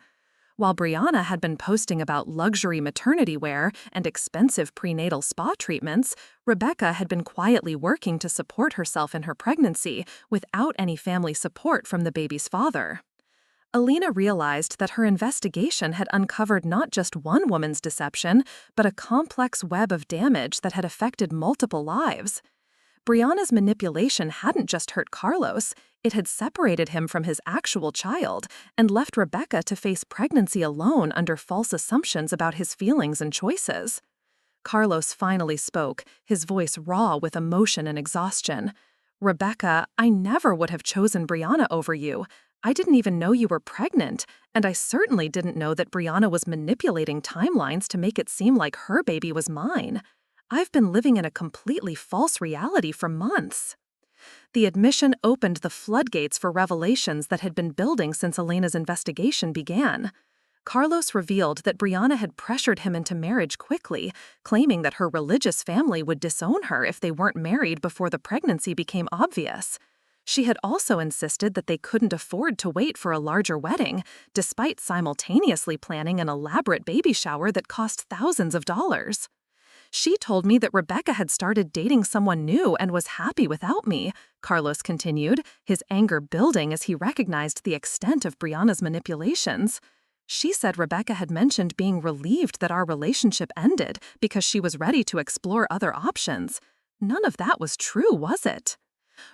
While Brianna had been posting about luxury maternity wear and expensive prenatal spa treatments, Rebecca had been quietly working to support herself in her pregnancy without any family support from the baby's father. Elena realized that her investigation had uncovered not just one woman's deception, but a complex web of damage that had affected multiple lives. Brianna's manipulation hadn't just hurt Carlos, it had separated him from his actual child and left Rebecca to face pregnancy alone under false assumptions about his feelings and choices. Carlos finally spoke, his voice raw with emotion and exhaustion. "Rebecca, I never would have chosen Brianna over you. I didn't even know you were pregnant, and I certainly didn't know that Brianna was manipulating timelines to make it seem like her baby was mine. I've been living in a completely false reality for months." The admission opened the floodgates for revelations that had been building since Elena's investigation began. Carlos revealed that Brianna had pressured him into marriage quickly, claiming that her religious family would disown her if they weren't married before the pregnancy became obvious. She had also insisted that they couldn't afford to wait for a larger wedding, despite simultaneously planning an elaborate baby shower that cost thousands of dollars. "She told me that Rebecca had started dating someone new and was happy without me," Carlos continued, his anger building as he recognized the extent of Brianna's manipulations. "She said Rebecca had mentioned being relieved that our relationship ended because she was ready to explore other options. None of that was true, was it?"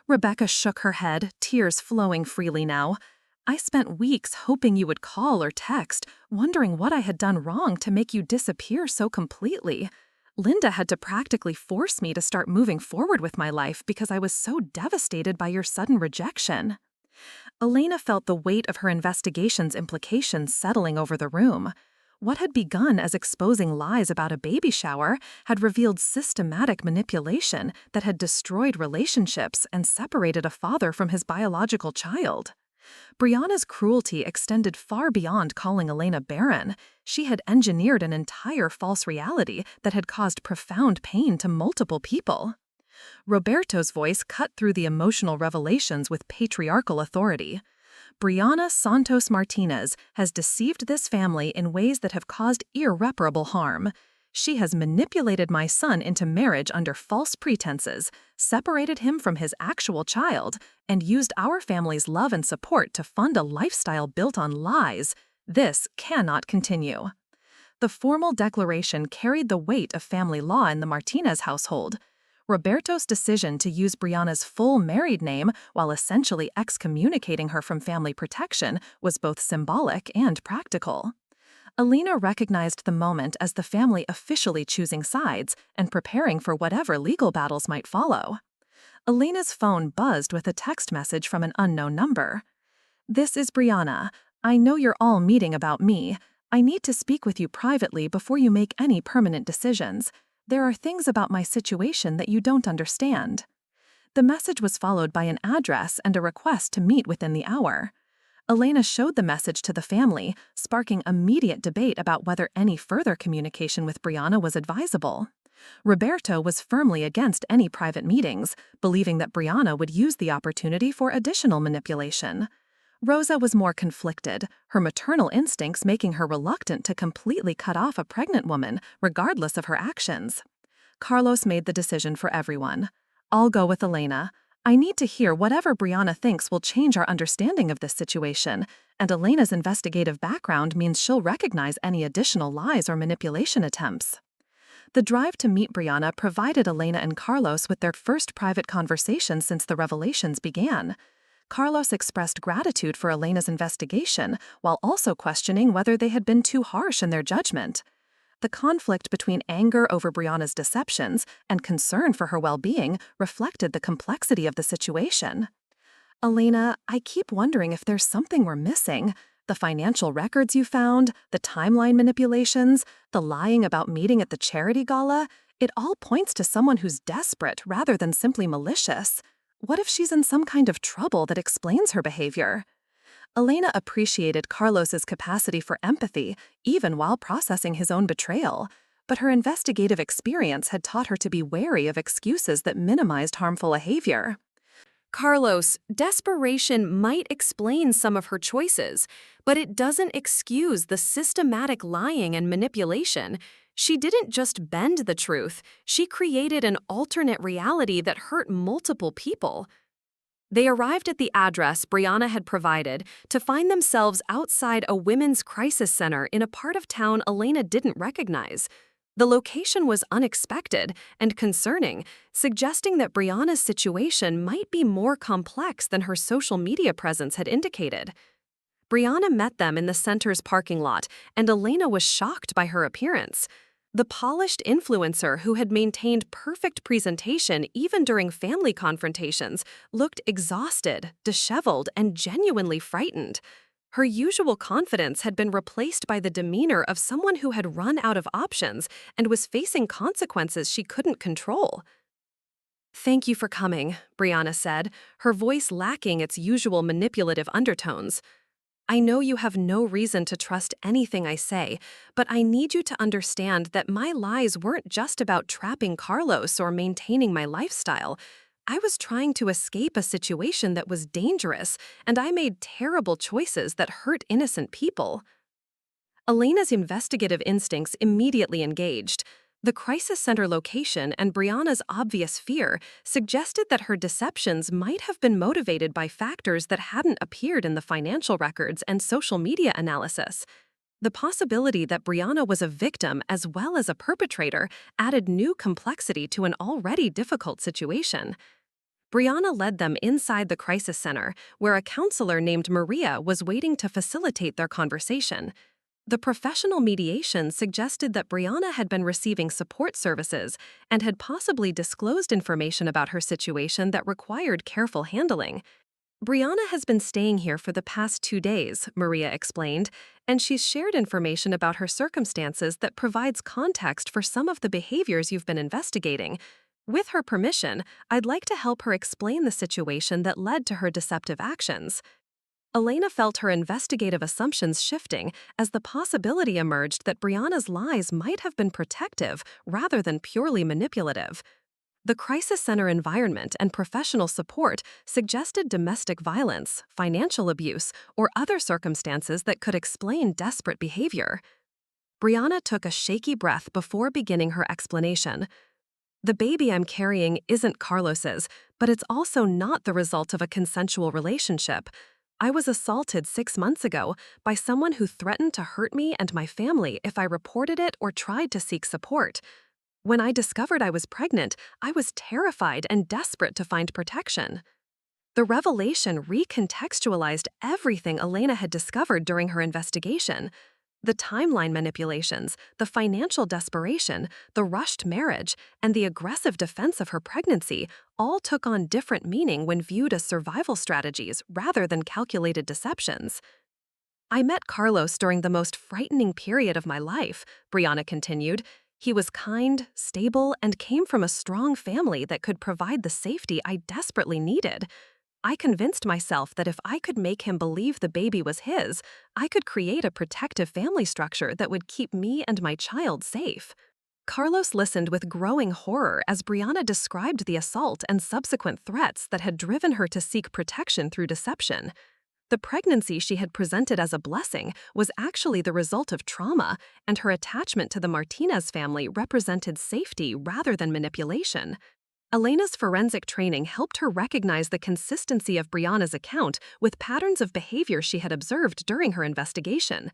Rebecca shook her head, tears flowing freely now. "I spent weeks hoping you would call or text, wondering what I had done wrong to make you disappear so completely. Linda had to practically force me to start moving forward with my life because I was so devastated by your sudden rejection." Elena felt the weight of her investigation's implications settling over the room. What had begun as exposing lies about a baby shower had revealed systematic manipulation that had destroyed relationships and separated a father from his biological child. Brianna's cruelty extended far beyond calling Elena barren. She had engineered an entire false reality that had caused profound pain to multiple people. Roberto's voice cut through the emotional revelations with patriarchal authority. Brianna Santos Martinez has deceived this family in ways that have caused irreparable harm. She has manipulated my son into marriage under false pretenses, separated him from his actual child, and used our family's love and support to fund a lifestyle built on lies. This cannot continue. The formal declaration carried the weight of family law in the Martinez household. Roberto's decision to use Brianna's full married name while essentially excommunicating her from family protection was both symbolic and practical. Elena recognized the moment as the family officially choosing sides and preparing for whatever legal battles might follow. Elena's phone buzzed with a text message from an unknown number. "This is Brianna. I know you're all meeting about me. I need to speak with you privately before you make any permanent decisions. There are things about my situation that you don't understand." The message was followed by an address and a request to meet within the hour. Elena showed the message to the family, sparking immediate debate about whether any further communication with Brianna was advisable. Roberto was firmly against any private meetings, believing that Brianna would use the opportunity for additional manipulation. Rosa was more conflicted, her maternal instincts making her reluctant to completely cut off a pregnant woman, regardless of her actions. Carlos made the decision for everyone. "I'll go with Elena. I need to hear whatever Brianna thinks will change our understanding of this situation, and Elena's investigative background means she'll recognize any additional lies or manipulation attempts." The drive to meet Brianna provided Elena and Carlos with their first private conversation since the revelations began. Carlos expressed gratitude for Elena's investigation, while also questioning whether they had been too harsh in their judgment. The conflict between anger over Brianna's deceptions and concern for her well-being reflected the complexity of the situation. "Elena, I keep wondering if there's something we're missing. The financial records you found, the timeline manipulations, the lying about meeting at the charity gala, it all points to someone who's desperate rather than simply malicious. What if she's in some kind of trouble that explains her behavior?" Elena appreciated Carlos's capacity for empathy, even while processing his own betrayal, but her investigative experience had taught her to be wary of excuses that minimized harmful behavior.
Carlos, desperation might explain some of her choices, but it doesn't excuse the systematic lying and manipulation. She didn't just bend the truth, she created an alternate reality that hurt multiple people. They arrived at the address Brianna had provided to find themselves outside a women's crisis center in a part of town Elena didn't recognize. The location was unexpected and concerning, suggesting that Brianna's situation might be more complex than her social media presence had indicated. Brianna met them in the center's parking lot, and Elena was shocked by her appearance. The polished influencer who had maintained perfect presentation even during family confrontations looked exhausted, disheveled, and genuinely frightened. Her usual confidence had been replaced by the demeanor of someone who had run out of options and was facing consequences she couldn't control. "Thank you for coming," Brianna said, her voice lacking its usual manipulative undertones. "I know you have no reason to trust anything I say, but I need you to understand that my lies weren't just about trapping Carlos or maintaining my lifestyle. I was trying to escape a situation that was dangerous, and I made terrible choices that hurt innocent people." Elena's investigative instincts immediately engaged. The crisis center location and Brianna's obvious fear suggested that her deceptions might have been motivated by factors that hadn't appeared in the financial records and social media analysis. The possibility that Brianna was a victim as well as a perpetrator added new complexity to an already difficult situation. Brianna led them inside the crisis center, where a counselor named Maria was waiting to facilitate their conversation. The professional mediation suggested that Brianna had been receiving support services and had possibly disclosed information about her situation that required careful handling.
Brianna has been staying here for the past 2 days, Maria explained, and she's shared information about her circumstances that provides context for some of the behaviors you've been investigating. With her permission, I'd like to help her explain the situation that led to her deceptive actions. Elena felt her investigative assumptions shifting as the possibility emerged that Brianna's lies might have been protective rather than purely manipulative. The crisis center environment and professional support suggested domestic violence, financial abuse, or other circumstances that could explain desperate behavior. Brianna took a shaky breath before beginning her explanation. The baby I'm carrying isn't Carlos's, but it's also not the result of a consensual relationship. I was assaulted 6 months ago by someone who threatened to hurt me and my family if I reported it or tried to seek support. When I discovered I was pregnant, I was terrified and desperate to find protection. The revelation recontextualized everything Elena had discovered during her investigation. The timeline manipulations, the financial desperation, the rushed marriage, and the aggressive defense of her pregnancy all took on different meaning when viewed as survival strategies rather than calculated deceptions. I met Carlos during the most frightening period of my life, Brianna continued. He was kind, stable, and came from a strong family that could provide the safety I desperately needed. I convinced myself that if I could make him believe the baby was his, I could create a protective family structure that would keep me and my child safe. Carlos listened with growing horror as Brianna described the assault and subsequent threats that had driven her to seek protection through deception. The pregnancy she had presented as a blessing was actually the result of trauma, and her attachment to the Martinez family represented safety rather than manipulation. Elena's forensic training helped her recognize the consistency of Brianna's account with patterns of behavior she had observed during her investigation.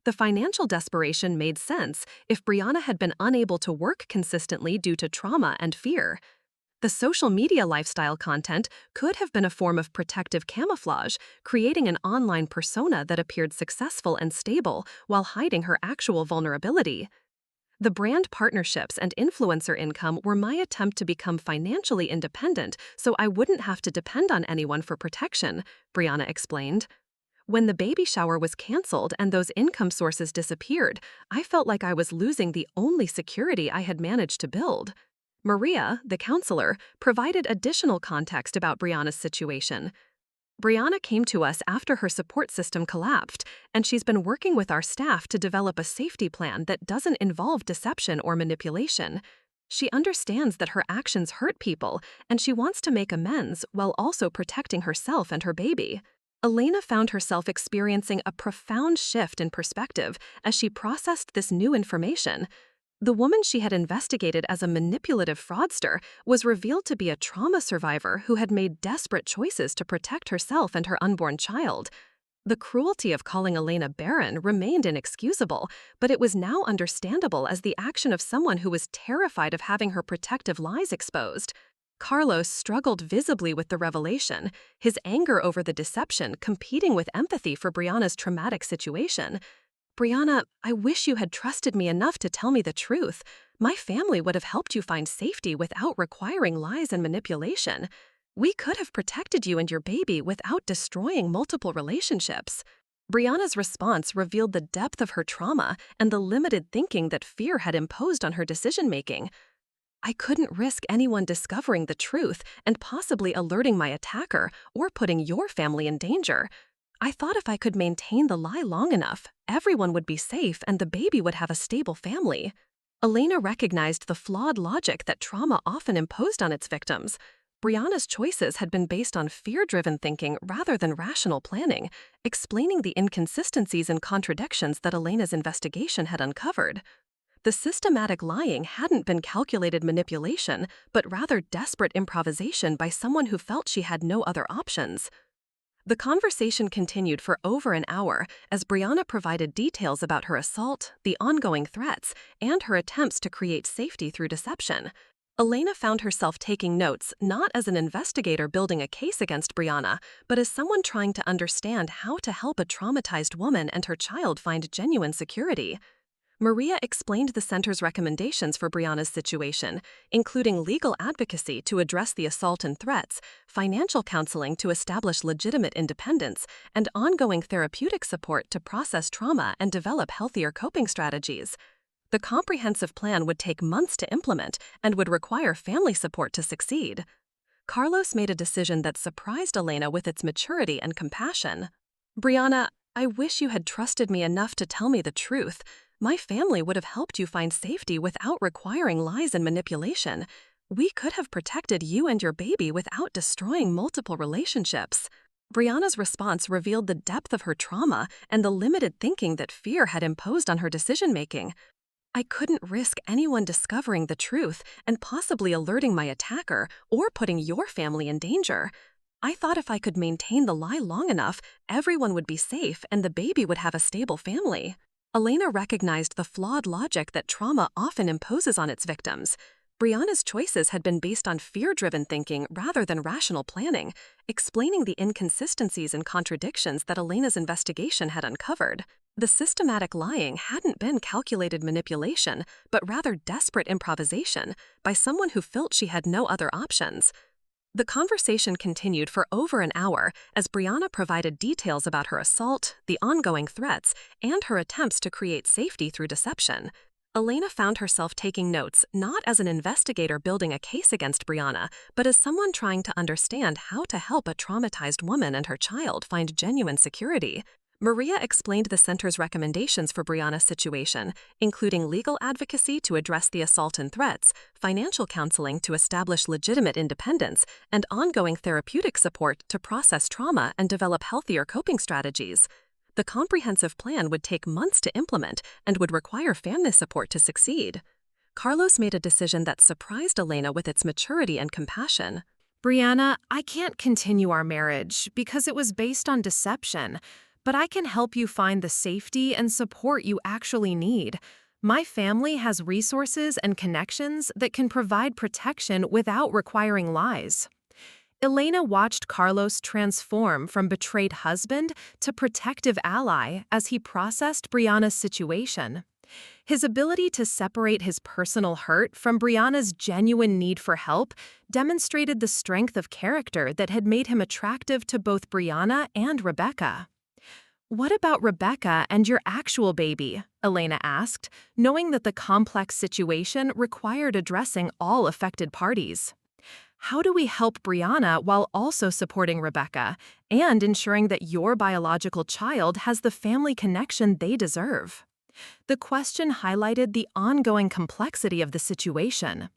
The financial desperation made sense if Brianna had been unable to work consistently due to trauma and fear. The social media lifestyle content could have been a form of protective camouflage, creating an online persona that appeared successful and stable while hiding her actual vulnerability. The brand partnerships and influencer income were my attempt to become financially independent so I wouldn't have to depend on anyone for protection, Brianna explained. When the baby shower was canceled and those income sources disappeared, I felt like I was losing the only security I had managed to build. Maria, the counselor, provided additional context about Brianna's situation. Brianna came to us after her support system collapsed, and she's been working with our staff to develop a safety plan that doesn't involve deception or manipulation. She understands that her actions hurt people, and she wants to make amends while also protecting herself and her baby. Elena found herself experiencing a profound shift in perspective as she processed this new information. The woman she had investigated as a manipulative fraudster was revealed to be a trauma survivor who had made desperate choices to protect herself and her unborn child. The cruelty of calling Elena Barren remained inexcusable, but it was now understandable as the action of someone who was terrified of having her protective lies exposed. Carlos struggled visibly with the revelation, his anger over the deception competing with empathy for Brianna's traumatic situation. Brianna, I wish you had trusted me enough to tell me the truth. My family would have helped you find safety without requiring lies and manipulation. We could have protected you and your baby without destroying multiple relationships. Brianna's response revealed the depth of her trauma and the limited thinking that fear had imposed on her decision-making. I couldn't risk anyone discovering the truth and possibly alerting my attacker or putting your family in danger. I thought if I could maintain the lie long enough, everyone would be safe and the baby would have a stable family. Elena recognized the flawed logic that trauma often imposed on its victims. Brianna's choices had been based on fear-driven thinking rather than rational planning, explaining the inconsistencies and contradictions that Elena's investigation had uncovered. The systematic lying hadn't been calculated manipulation, but rather desperate improvisation by someone who felt she had no other options. The conversation continued for over an hour as Brianna provided details about her assault, the ongoing threats, and her attempts to create safety through deception. Elena found herself taking notes not as an investigator building a case against Brianna, but as someone trying to understand how to help a traumatized woman and her child find genuine security. Maria explained the center's recommendations for Brianna's situation, including legal advocacy to address the assault and threats, financial counseling to establish legitimate independence, and ongoing therapeutic support to process trauma and develop healthier coping strategies. The comprehensive plan would take months to implement and would require family support to succeed. Carlos made a decision that surprised Elena with its maturity and compassion. "Brianna, I wish you had trusted me enough to tell me the truth. My family would have helped you find safety without requiring lies and manipulation. We could have protected you and your baby without destroying multiple relationships." Brianna's response revealed the depth of her trauma and the limited thinking that fear had imposed on her decision-making. "I couldn't risk anyone discovering the truth and possibly alerting my attacker or putting your family in danger. I thought if I could maintain the lie long enough, everyone would be safe and the baby would have a stable family." Elena recognized the flawed logic that trauma often imposes on its victims. Brianna's choices had been based on fear-driven thinking rather than rational planning, explaining the inconsistencies and contradictions that Elena's investigation had uncovered. The systematic lying hadn't been calculated manipulation, but rather desperate improvisation by someone who felt she had no other options. The conversation continued for over an hour as Brianna provided details about her assault, the ongoing threats, and her attempts to create safety through deception. Elena found herself taking notes not as an investigator building a case against Brianna, but as someone trying to understand how to help a traumatized woman and her child find genuine security. Maria explained the center's recommendations for Brianna's situation, including legal advocacy to address the assault and threats, financial counseling to establish legitimate independence, and ongoing therapeutic support to process trauma and develop healthier coping strategies. The comprehensive plan would take months to implement and would require family support to succeed. Carlos made a decision that surprised Elena with its maturity and compassion.
"Brianna, I can't continue our marriage because it was based on deception. But I can help you find the safety and support you actually need. My family has resources and connections that can provide protection without requiring lies." Elena watched Carlos transform from betrayed husband to protective ally as he processed Brianna's situation. His ability to separate his personal hurt from Brianna's genuine need for help demonstrated the strength of character that had made him attractive to both Brianna and Rebecca. "What about Rebecca and your actual baby?" Elena asked, knowing that the complex situation required addressing all affected parties. "How do we help Brianna while also supporting Rebecca and ensuring that your biological child has the family connection they deserve?" The question highlighted the ongoing complexity of the situation.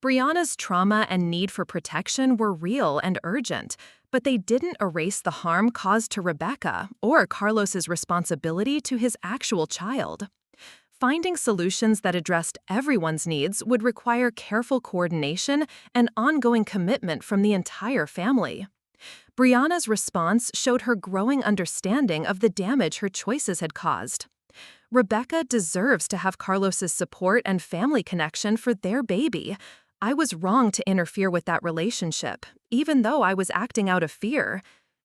Brianna's trauma and need for protection were real and urgent, but they didn't erase the harm caused to Rebecca or Carlos's responsibility to his actual child. Finding solutions that addressed everyone's needs would require careful coordination and ongoing commitment from the entire family. Brianna's response showed her growing understanding of the damage her choices had caused. Rebecca deserves to have Carlos's support and family connection for their baby. I was wrong to interfere with that relationship, even though I was acting out of fear.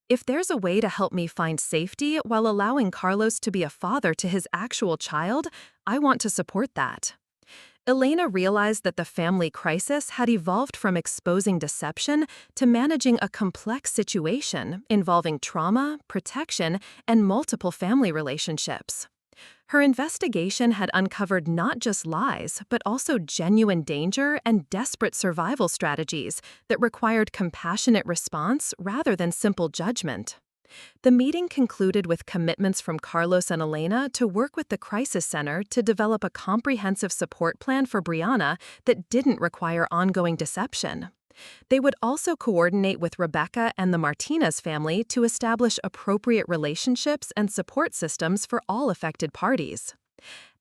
If there's a way to help me find safety while allowing Carlos to be a father to his actual child, I want to support that. Elena realized that the family crisis had evolved from exposing deception to managing a complex situation involving trauma, protection, and multiple family relationships. Her investigation had uncovered not just lies, but also genuine danger and desperate survival strategies that required compassionate response rather than simple judgment. The meeting concluded with commitments from Carlos and Elena to work with the Crisis Center to develop a comprehensive support plan for Brianna that didn't require ongoing deception. They would also coordinate with Rebecca and the Martinez family to establish appropriate relationships and support systems for all affected parties.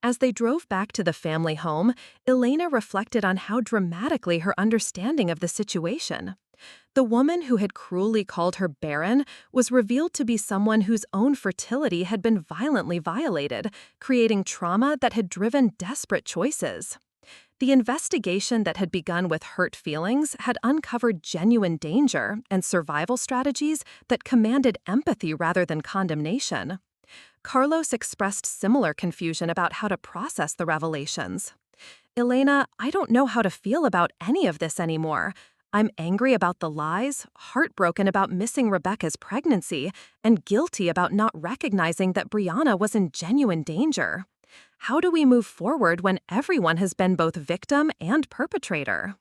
As they drove back to the family home, Elena reflected on how dramatically her understanding of the situation. The woman who had cruelly called her Barren was revealed to be someone whose own fertility had been violently violated, creating trauma that had driven desperate choices. The investigation that had begun with hurt feelings had uncovered genuine danger and survival strategies that commanded empathy rather than condemnation.
Carlos expressed similar confusion about how to process the revelations. Elena, I don't know how to feel about any of this anymore. I'm angry about the lies, heartbroken about missing Rebecca's pregnancy, and guilty about not recognizing that Brianna was in genuine danger. How do we move forward when everyone has been both victim and perpetrator?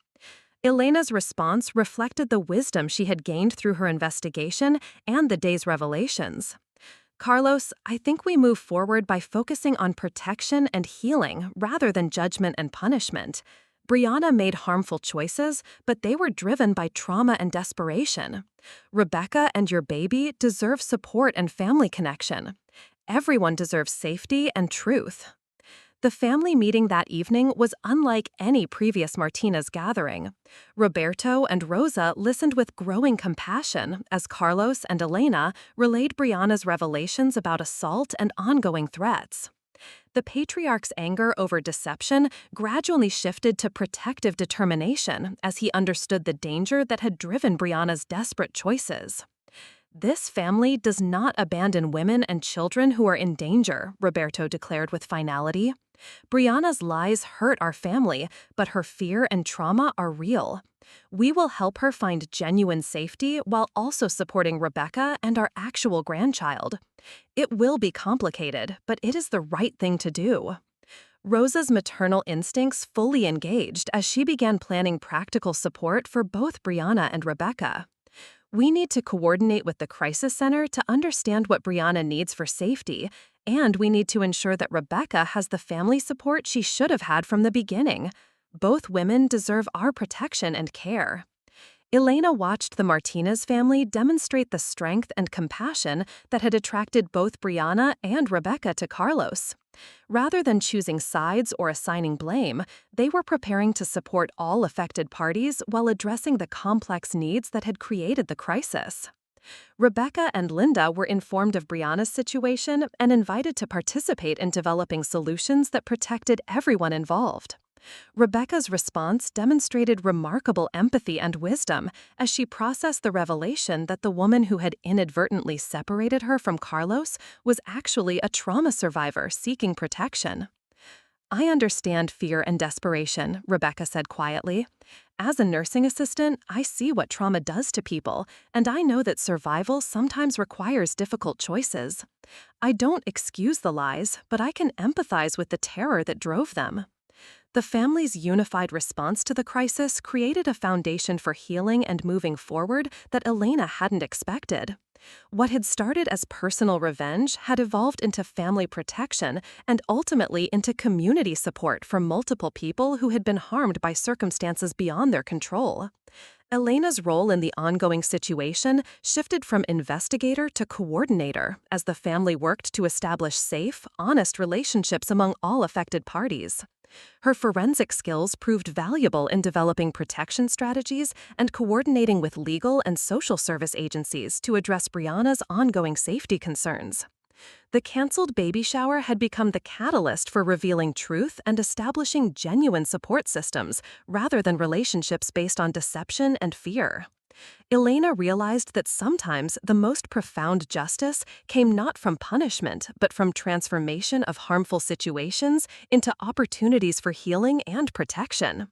Elena's response reflected the wisdom she had gained through her investigation and the day's revelations. Carlos, I think we move forward by focusing on protection and healing rather than judgment and punishment. Brianna made harmful choices, but they were driven by trauma and desperation. Rebecca and your baby deserve support and family connection. Everyone deserves safety and truth. The family meeting that evening was unlike any previous Martinez gathering. Roberto and Rosa listened with growing compassion as Carlos and Elena relayed Brianna's revelations about assault and ongoing threats. The patriarch's anger over deception gradually shifted to protective determination as he understood the danger that had driven Brianna's desperate choices. This family does not abandon women and children who are in danger, Roberto declared with finality. Brianna's lies hurt our family, but her fear and trauma are real. We will help her find genuine safety while also supporting Rebecca and our actual grandchild. It will be complicated, but it is the right thing to do. Rosa's maternal instincts fully engaged as she began planning practical support for both Brianna and Rebecca. We need to coordinate with the crisis center to understand what Brianna needs for safety, and we need to ensure that Rebecca has the family support she should have had from the beginning. Both women deserve our protection and care. Elena watched the Martinez family demonstrate the strength and compassion that had attracted both Brianna and Rebecca to Carlos. Rather than choosing sides or assigning blame, they were preparing to support all affected parties while addressing the complex needs that had created the crisis. Rebecca and Linda were informed of Brianna's situation and invited to participate in developing solutions that protected everyone involved. Rebecca's response demonstrated remarkable empathy and wisdom as she processed the revelation that the woman who had inadvertently separated her from Carlos was actually a trauma survivor seeking protection. I understand fear and desperation, Rebecca said quietly. As a nursing assistant, I see what trauma does to people, and I know that survival sometimes requires difficult choices. I don't excuse the lies, but I can empathize with the terror that drove them. The family's unified response to the crisis created a foundation for healing and moving forward that Elena hadn't expected. What had started as personal revenge had evolved into family protection and ultimately into community support for multiple people who had been harmed by circumstances beyond their control. Elena's role in the ongoing situation shifted from investigator to coordinator as the family worked to establish safe, honest relationships among all affected parties. Her forensic skills proved valuable in developing protection strategies and coordinating with legal and social service agencies to address Brianna's ongoing safety concerns. The canceled baby shower had become the catalyst for revealing truth and establishing genuine support systems rather than relationships based on deception and fear. Elena realized that sometimes the most profound justice came not from punishment, but from transformation of harmful situations into opportunities for healing and protection.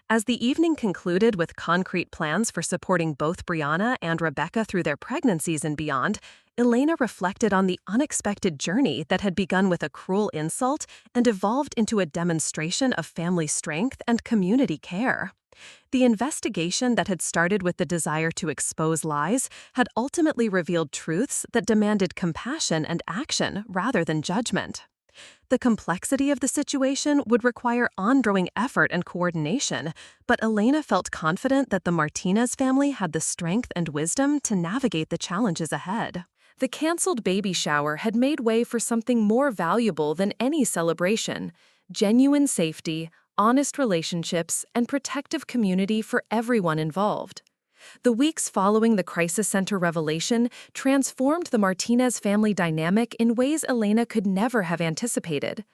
As the evening concluded with concrete plans for supporting both Brianna and Rebecca through their pregnancies and beyond, Elena reflected on the unexpected journey that had begun with a cruel insult and evolved into a demonstration of family strength and community care. The investigation that had started with the desire to expose lies had ultimately revealed truths that demanded compassion and action rather than judgment. The complexity of the situation would require ongoing effort and coordination, but Elena felt confident that the Martinez family had the strength and wisdom to navigate the challenges ahead.
The canceled baby shower had made way for something more valuable than any celebration: genuine safety, honest relationships, and protective community for everyone involved. The weeks following the crisis center revelation transformed the Martinez family dynamic in ways Elena could never have anticipated.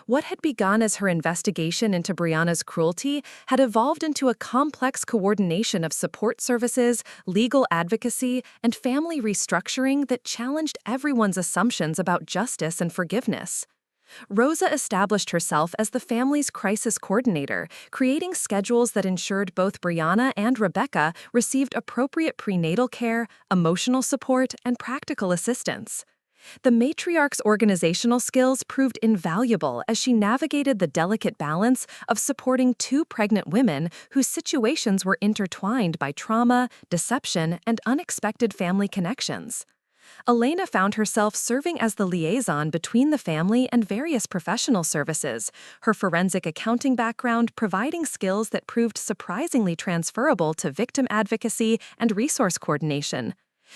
What had begun as her investigation into Brianna's cruelty had evolved into a complex coordination of support services, legal advocacy, and family restructuring that challenged everyone's assumptions about justice and forgiveness. Rosa established herself as the family's crisis coordinator, creating schedules that ensured both Brianna and Rebecca received appropriate prenatal care, emotional support, and practical assistance. The matriarch's organizational skills proved invaluable as she navigated the delicate balance of supporting two pregnant women whose situations were intertwined by trauma, deception, and unexpected family connections. Elena found herself serving as the liaison between the family and various professional services, her forensic accounting background providing skills that proved surprisingly transferable to victim advocacy and resource coordination.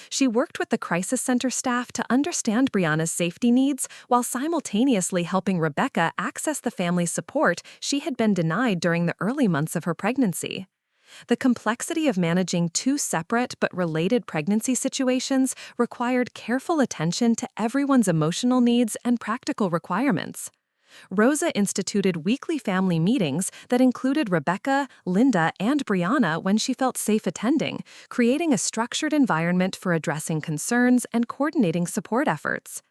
She worked with the crisis center staff to understand Brianna's safety needs while simultaneously helping Rebecca access the family's support she had been denied during the early months of her pregnancy. The complexity of managing two separate but related pregnancy situations required careful attention to everyone's emotional needs and practical requirements. Rosa instituted weekly family meetings that included Rebecca, Linda, and Brianna when she felt safe attending, creating a structured environment for addressing concerns and coordinating support efforts.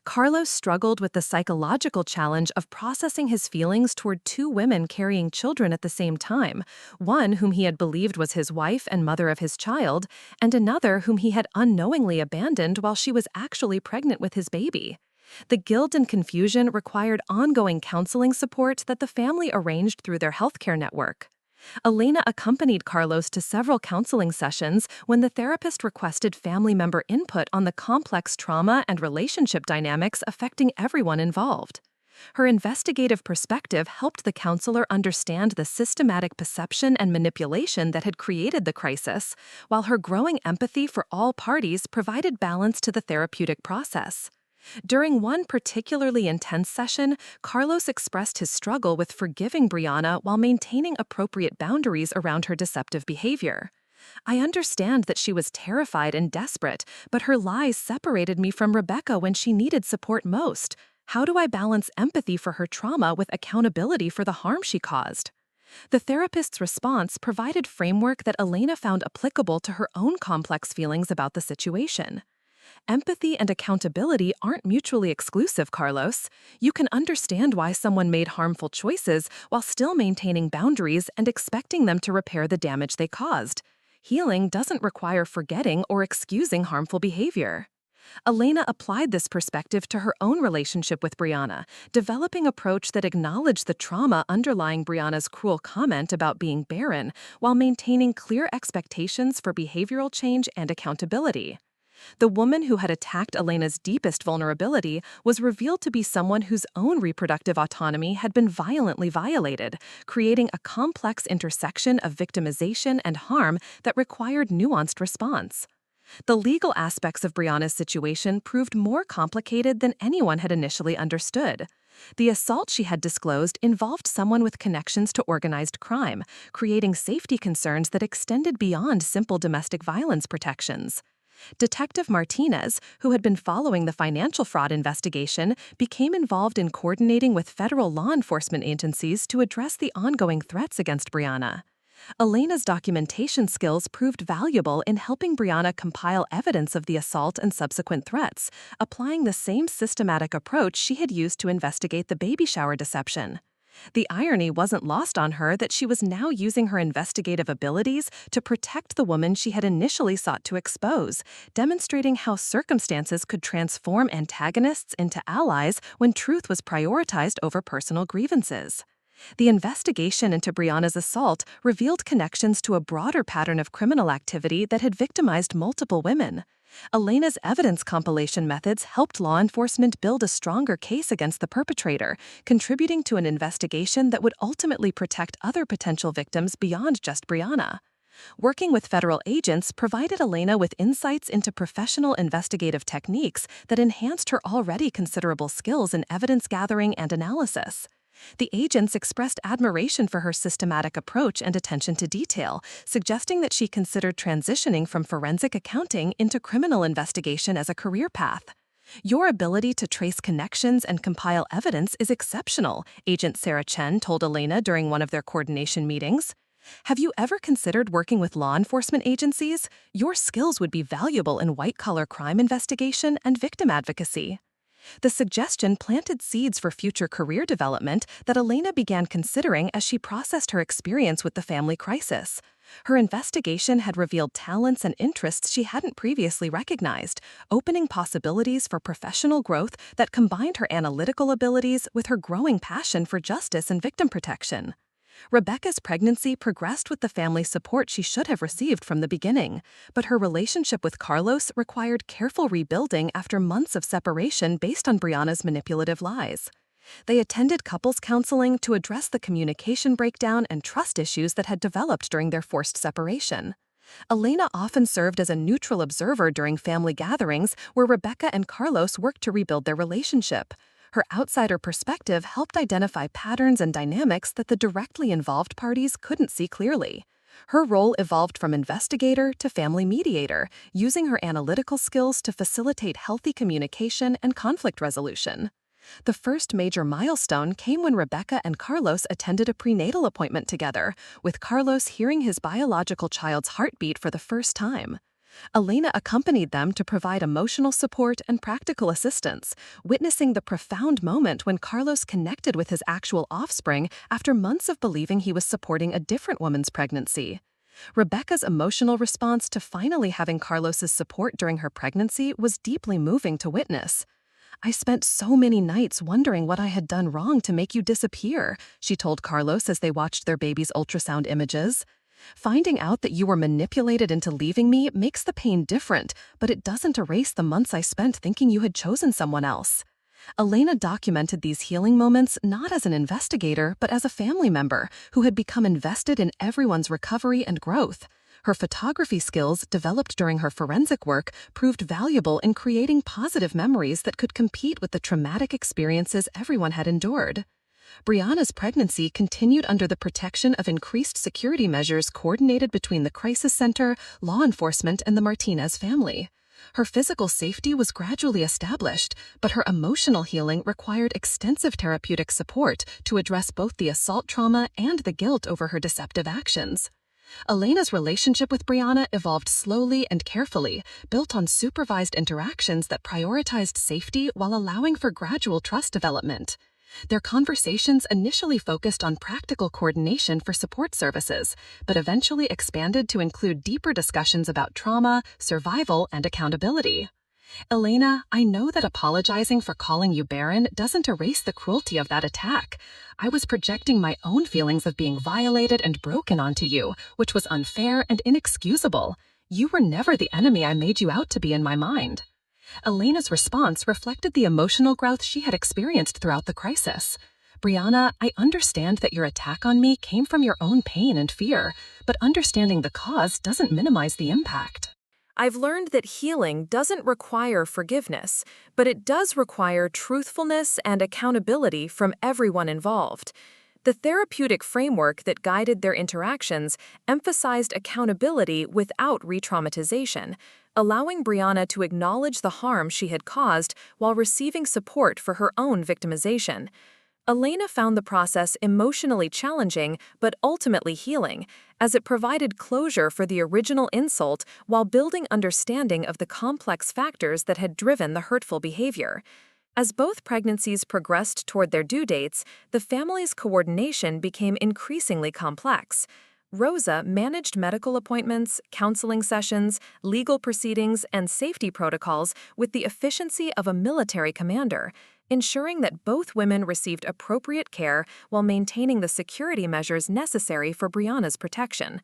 Carlos struggled with the psychological challenge of processing his feelings toward two women carrying children at the same time, one whom he had believed was his wife and mother of his child, and another whom he had unknowingly abandoned while she was actually pregnant with his baby. The guilt and confusion required ongoing counseling support that the family arranged through their healthcare network. Elena accompanied Carlos to several counseling sessions when the therapist requested family member input on the complex trauma and relationship dynamics affecting everyone involved. Her investigative perspective helped the counselor understand the systematic perception and manipulation that had created the crisis, while her growing empathy for all parties provided balance to the therapeutic process. During one particularly intense session, Carlos expressed his struggle with forgiving Brianna while maintaining appropriate boundaries around her deceptive behavior. "I understand that she was terrified and desperate, but her lies separated me from Rebecca when she needed support most. How do I balance empathy for her trauma with accountability for the harm she caused?" The therapist's response provided framework that Elena found applicable to her own complex feelings about the situation. Empathy and accountability aren't mutually exclusive, Carlos. You can understand why someone made harmful choices while still maintaining boundaries and expecting them to repair the damage they caused. Healing doesn't require forgetting or excusing harmful behavior. Elena applied this perspective to her own relationship with Brianna, developing an approach that acknowledged the trauma underlying Brianna's cruel comment about being barren, while maintaining clear expectations for behavioral change and accountability. The woman who had attacked Elena's deepest vulnerability was revealed to be someone whose own reproductive autonomy had been violently violated, creating a complex intersection of victimization and harm that required nuanced response. The legal aspects of Brianna's situation proved more complicated than anyone had initially understood. The assault she had disclosed involved someone with connections to organized crime, creating safety concerns that extended beyond simple domestic violence protections. Detective Martinez, who had been following the financial fraud investigation, became involved in coordinating with federal law enforcement agencies to address the ongoing threats against Brianna. Elena's documentation skills proved valuable in helping Brianna compile evidence of the assault and subsequent threats, applying the same systematic approach she had used to investigate the baby shower deception. The irony wasn't lost on her that she was now using her investigative abilities to protect the woman she had initially sought to expose, demonstrating how circumstances could transform antagonists into allies when truth was prioritized over personal grievances. The investigation into Brianna's assault revealed connections to a broader pattern of criminal activity that had victimized multiple women. Elena's evidence compilation methods helped law enforcement build a stronger case against the perpetrator, contributing to an investigation that would ultimately protect other potential victims beyond just Brianna. Working with federal agents provided Elena with insights into professional investigative techniques that enhanced her already considerable skills in evidence gathering and analysis. The agents expressed admiration for her systematic approach and attention to detail, suggesting that she considered transitioning from forensic accounting into criminal investigation as a career path. Your ability to trace connections and compile evidence is exceptional, Agent Sarah Chen told Elena during one of their coordination meetings. Have you ever considered working with law enforcement agencies? Your skills would be valuable in white-collar crime investigation and victim advocacy. The suggestion planted seeds for future career development that Elena began considering as she processed her experience with the family crisis. Her investigation had revealed talents and interests she hadn't previously recognized, opening possibilities for professional growth that combined her analytical abilities with her growing passion for justice and victim protection. Rebecca's pregnancy progressed with the family support she should have received from the beginning, but her relationship with Carlos required careful rebuilding after months of separation based on Brianna's manipulative lies. They attended couples counseling to address the communication breakdown and trust issues that had developed during their forced separation. Elena often served as a neutral observer during family gatherings where Rebecca and Carlos worked to rebuild their relationship. Her outsider perspective helped identify patterns and dynamics that the directly involved parties couldn't see clearly. Her role evolved from investigator to family mediator, using her analytical skills to facilitate healthy communication and conflict resolution. The first major milestone came when Rebecca and Carlos attended a prenatal appointment together, with Carlos hearing his biological child's heartbeat for the first time. Elena accompanied them to provide emotional support and practical assistance, witnessing the profound moment when Carlos connected with his actual offspring after months of believing he was supporting a different woman's pregnancy. Rebecca's emotional response to finally having Carlos's support during her pregnancy was deeply moving to witness. "I spent so many nights wondering what I had done wrong to make you disappear," she told Carlos as they watched their baby's ultrasound images. "Finding out that you were manipulated into leaving me makes the pain different, but it doesn't erase the months I spent thinking you had chosen someone else." Elena documented these healing moments not as an investigator, but as a family member who had become invested in everyone's recovery and growth. Her photography skills, developed during her forensic work, proved valuable in creating positive memories that could compete with the traumatic experiences everyone had endured. Brianna's pregnancy continued under the protection of increased security measures coordinated between the crisis center, law enforcement, and the Martinez family. Her physical safety was gradually established, but her emotional healing required extensive therapeutic support to address both the assault trauma and the guilt over her deceptive actions. Elena's relationship with Brianna evolved slowly and carefully, built on supervised interactions that prioritized safety while allowing for gradual trust development. Their conversations initially focused on practical coordination for support services, but eventually expanded to include deeper discussions about trauma, survival, and accountability. "Elena, I know that apologizing for calling you Barren doesn't erase the cruelty of that attack. I was projecting my own feelings of being violated and broken onto you, which was unfair and inexcusable. You were never the enemy I made you out to be in my mind." Elena's response reflected the emotional growth she had experienced throughout the crisis. "Brianna, I understand that your attack on me came from your own pain and fear, but understanding the cause doesn't minimize the impact."
I've learned that healing doesn't require forgiveness, but it does require truthfulness and accountability from everyone involved. The therapeutic framework that guided their interactions emphasized accountability without re-traumatization, allowing Brianna to acknowledge the harm she had caused while receiving support for her own victimization. Elena found the process emotionally challenging but ultimately healing, as it provided closure for the original insult while building understanding of the complex factors that had driven the hurtful behavior. As both pregnancies progressed toward their due dates, the family's coordination became increasingly complex. Rosa managed medical appointments, counseling sessions, legal proceedings, and safety protocols with the efficiency of a military commander, ensuring that both women received appropriate care while maintaining the security measures necessary for Brianna's protection.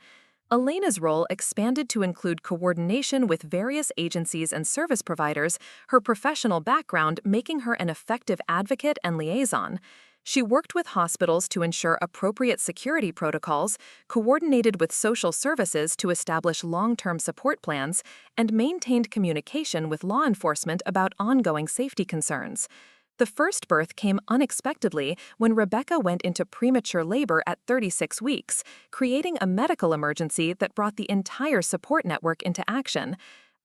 Elena's role expanded to include coordination with various agencies and service providers, her professional background making her an effective advocate and liaison. She worked with hospitals to ensure appropriate security protocols, coordinated with social services to establish long-term support plans, and maintained communication with law enforcement about ongoing safety concerns. The first birth came unexpectedly when Rebecca went into premature labor at 36 weeks, creating a medical emergency that brought the entire support network into action.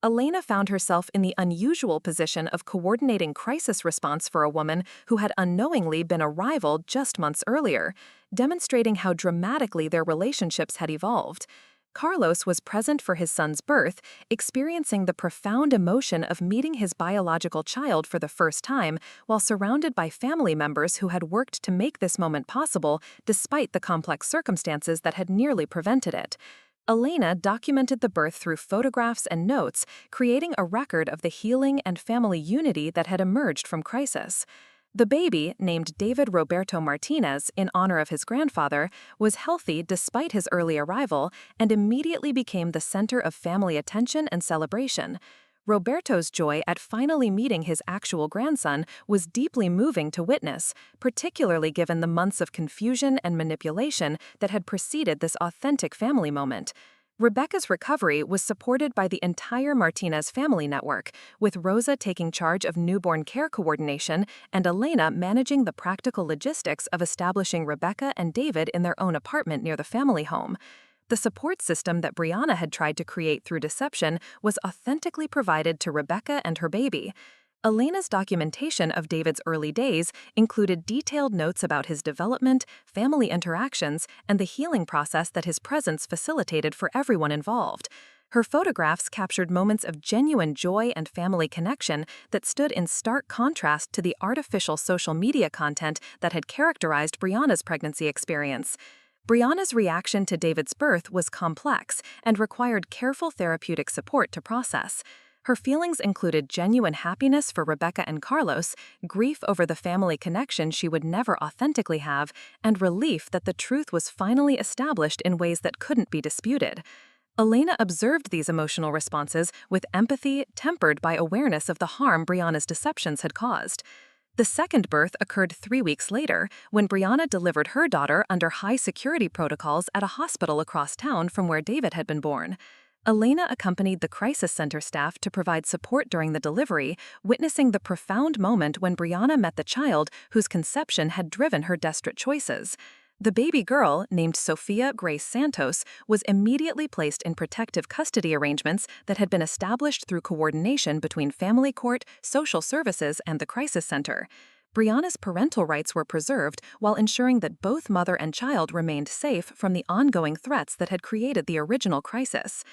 Elena found herself in the unusual position of coordinating crisis response for a woman who had unknowingly been a rival just months earlier, demonstrating how dramatically their relationships had evolved. Carlos was present for his son's birth, experiencing the profound emotion of meeting his biological child for the first time while surrounded by family members who had worked to make this moment possible despite the complex circumstances that had nearly prevented it. Elena documented the birth through photographs and notes, creating a record of the healing and family unity that had emerged from crisis. The baby, named David Roberto Martinez in honor of his grandfather, was healthy despite his early arrival and immediately became the center of family attention and celebration. Roberto's joy at finally meeting his actual grandson was deeply moving to witness, particularly given the months of confusion and manipulation that had preceded this authentic family moment. Rebecca's recovery was supported by the entire Martinez family network, with Rosa taking charge of newborn care coordination and Elena managing the practical logistics of establishing Rebecca and David in their own apartment near the family home. The support system that Brianna had tried to create through deception was authentically provided to Rebecca and her baby. Elena's documentation of David's early days included detailed notes about his development, family interactions, and the healing process that his presence facilitated for everyone involved. Her photographs captured moments of genuine joy and family connection that stood in stark contrast to the artificial social media content that had characterized Brianna's pregnancy experience. Brianna's reaction to David's birth was complex and required careful therapeutic support to process. Her feelings included genuine happiness for Rebecca and Carlos, grief over the family connection she would never authentically have, and relief that the truth was finally established in ways that couldn't be disputed. Elena observed these emotional responses with empathy tempered by awareness of the harm Brianna's deceptions had caused. The second birth occurred 3 weeks later, when Brianna delivered her daughter under high security protocols at a hospital across town from where David had been born. Elena accompanied the crisis center staff to provide support during the delivery, witnessing the profound moment when Brianna met the child whose conception had driven her desperate choices. The baby girl, named Sophia Grace Santos, was immediately placed in protective custody arrangements that had been established through coordination between family court, social services, and the crisis center. Brianna's parental rights were preserved while ensuring that both mother and child remained safe from the ongoing threats that had created the original crisis.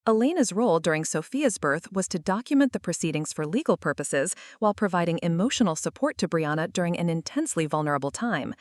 Elena's role during Sophia's birth was to document the proceedings for legal purposes while providing emotional support to Brianna during an intensely vulnerable time.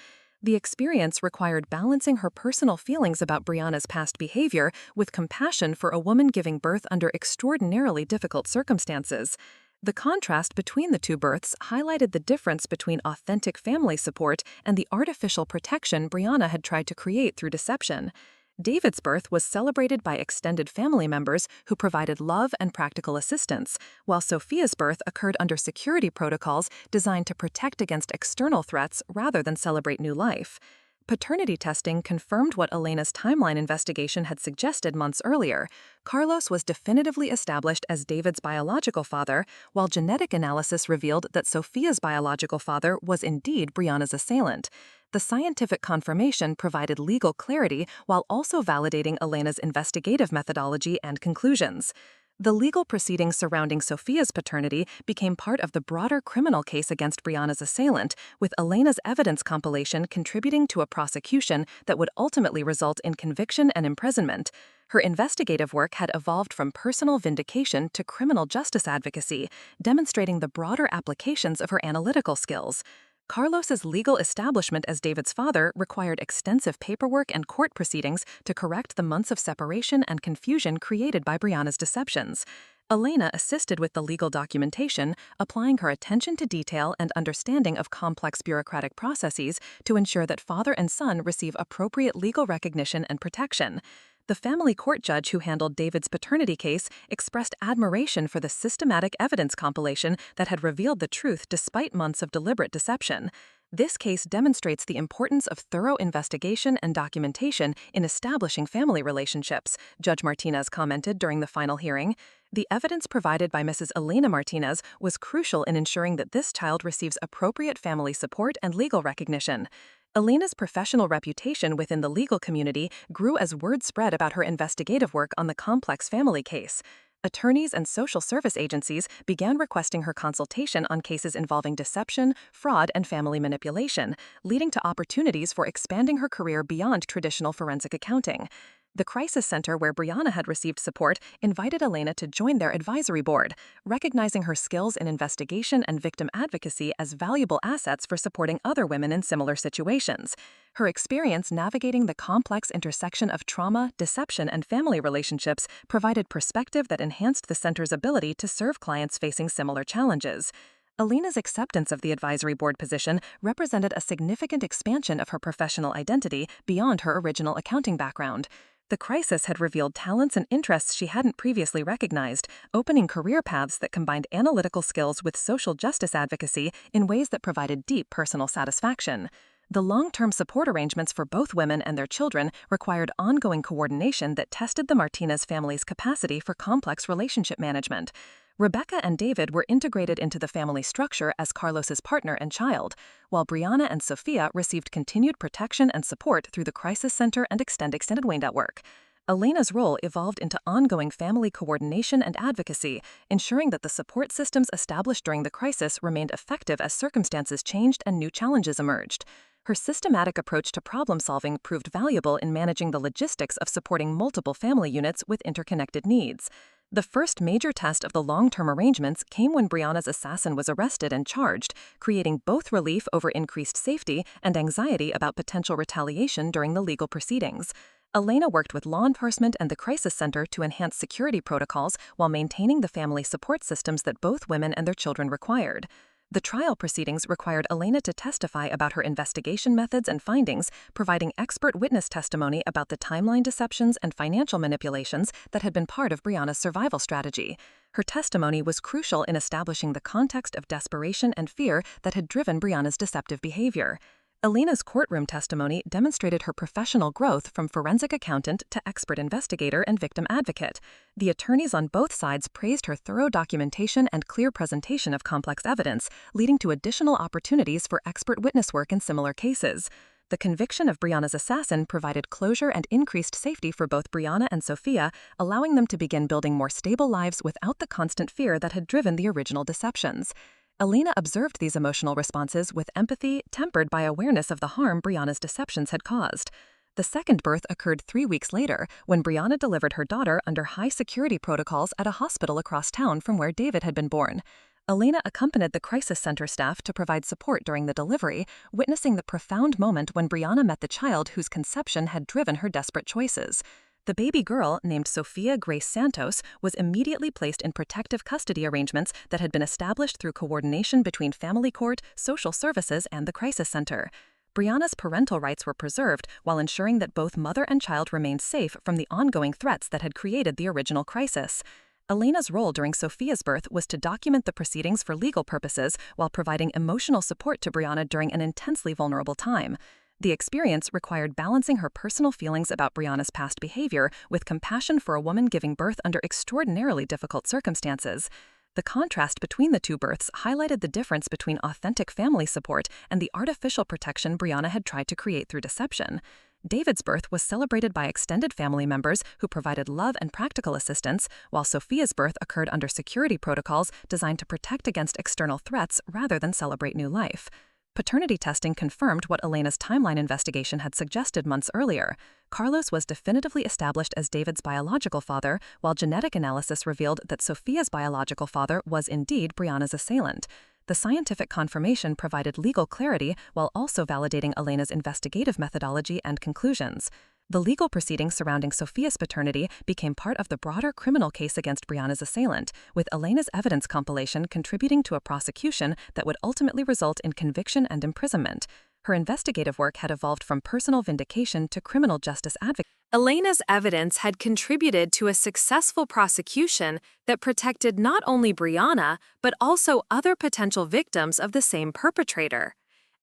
The experience required balancing her personal feelings about Brianna's past behavior with compassion for a woman giving birth under extraordinarily difficult circumstances. The contrast between the two births highlighted the difference between authentic family support and the artificial protection Brianna had tried to create through deception. David's birth was celebrated by extended family members who provided love and practical assistance, while Sophia's birth occurred under security protocols designed to protect against external threats rather than celebrate new life. Paternity testing confirmed what Elena's timeline investigation had suggested months earlier. Carlos was definitively established as David's biological father, while genetic analysis revealed that Sophia's biological father was indeed Brianna's assailant. The scientific confirmation provided legal clarity while also validating Elena's investigative methodology and conclusions. The legal proceedings surrounding Sophia's paternity became part of the broader criminal case against Brianna's assailant, with Elena's evidence compilation contributing to a prosecution that would ultimately result in conviction and imprisonment. Her investigative work had evolved from personal vindication to criminal justice advocacy, demonstrating the broader applications of her analytical skills. Carlos's legal establishment as David's father required extensive paperwork and court proceedings to correct the months of separation and confusion created by Brianna's deceptions. Elena assisted with the legal documentation, applying her attention to detail and understanding of complex bureaucratic processes to ensure that father and son receive appropriate legal recognition and protection. The family court judge who handled David's paternity case expressed admiration for the systematic evidence compilation that had revealed the truth despite months of deliberate deception. This case demonstrates the importance of thorough investigation and documentation in establishing family relationships, Judge Martinez commented during the final hearing. The evidence provided by Mrs. Elena Martinez was crucial in ensuring that this child receives appropriate family support and legal recognition. Elena's professional reputation within the legal community grew as word spread about her investigative work on the complex family case.
Attorneys and social service agencies began requesting her consultation on cases involving deception, fraud, and family manipulation, leading to opportunities for expanding her career beyond traditional forensic accounting. The crisis center where Brianna had received support invited Elena to join their advisory board, recognizing her skills in investigation and victim advocacy as valuable assets for supporting other women in similar situations. Her experience navigating the complex intersection of trauma, deception, and family relationships provided perspective that enhanced the center's ability to serve clients facing similar challenges. Elena's acceptance of the advisory board position represented a significant expansion of her professional identity beyond her original accounting background. The crisis had revealed talents and interests she hadn't previously recognized, opening career paths that combined analytical skills with social justice advocacy in ways that provided deep personal satisfaction. The long-term support arrangements for both women and their children required ongoing coordination that tested the Martinez family's capacity for complex relationship management. Rebecca and David were integrated into the family structure as Carlos's partner and child, while Brianna and Sophia received continued protection and support through the Crisis Center and Extended Way network. Elena's role evolved into ongoing family coordination and advocacy, ensuring that the support systems established during the crisis remained effective as circumstances changed and new challenges emerged. Her systematic approach to problem-solving proved valuable in managing the logistics of supporting multiple family units with interconnected needs. The first major test of the long-term arrangements came when Brianna's assassin was arrested and charged, creating both relief over increased safety and anxiety about potential retaliation during the legal proceedings. Elena worked with law enforcement and the Crisis Center to enhance security protocols while maintaining the family support systems that both women and their children required. The trial proceedings required Elena to testify about her investigation methods and findings, providing expert witness testimony about the timeline deceptions and financial manipulations that had been part of Brianna's survival strategy. Her testimony was crucial in establishing the context of desperation and fear that had driven Brianna's deceptive behavior. Elena's courtroom testimony demonstrated her professional growth from forensic accountant to expert investigator and victim advocate. The attorneys on both sides praised her thorough documentation and clear presentation of complex evidence, leading to additional opportunities for expert witness work in similar cases. The conviction of Brianna's assassin provided closure and increased safety for both Brianna and Sophia, allowing them to begin building more stable lives without the constant fear that had driven the original deceptions. Elena observed these emotional responses with empathy tempered by awareness of the harm Brianna's deceptions had caused. The second birth occurred 3 weeks later when Brianna delivered her daughter under high security protocols at a hospital across town from where David had been born. Elena accompanied the Crisis Center staff to provide support during the delivery, witnessing the profound moment when Brianna met the child whose conception had driven her desperate choices. The baby girl, named Sophia Grace Santos, was immediately placed in protective custody arrangements that had been established through coordination between family court, social services, and the Crisis Center. Brianna's parental rights were preserved while ensuring that both mother and child remained safe from the ongoing threats that had created the original crisis. Elena's role during Sophia's birth was to document the proceedings for legal purposes while providing emotional support to Brianna during an intensely vulnerable time. The experience required balancing her personal feelings about Brianna's past behavior with compassion for a woman giving birth under extraordinarily difficult circumstances. The contrast between the two births highlighted the difference between authentic family support and the artificial protection Brianna had tried to create through deception. David's birth was celebrated by extended family members who provided love and practical assistance, while Sophia's birth occurred under security protocols designed to protect against external threats rather than celebrate new life. Paternity testing confirmed what Elena's timeline investigation had suggested months earlier. Carlos was definitively established as David's biological father, while genetic analysis revealed that Sophia's biological father was indeed Brianna's assailant. The scientific confirmation provided legal clarity while also validating Elena's investigative methodology and conclusions. The legal proceedings surrounding Sophia's paternity became part of the broader criminal case against Brianna's assailant, with Elena's evidence compilation contributing to a prosecution that would ultimately result in conviction and imprisonment. Her investigative work had evolved from personal vindication to criminal justice advocacy.
Elena's evidence had contributed to a successful prosecution that protected not only Brianna, but also other potential victims of the same perpetrator.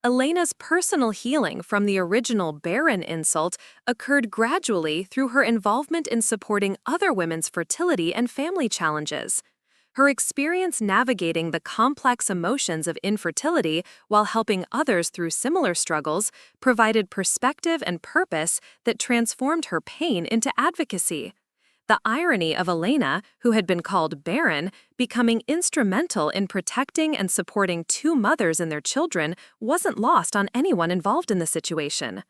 Elena's personal healing from the original Barren insult occurred gradually through her involvement in supporting other women's fertility and family challenges. Her experience navigating the complex emotions of infertility while helping others through similar struggles provided perspective and purpose that transformed her pain into advocacy.
The irony of Elena, who had been called Barren, becoming instrumental in protecting and supporting two mothers and their children wasn't lost on anyone involved in the situation.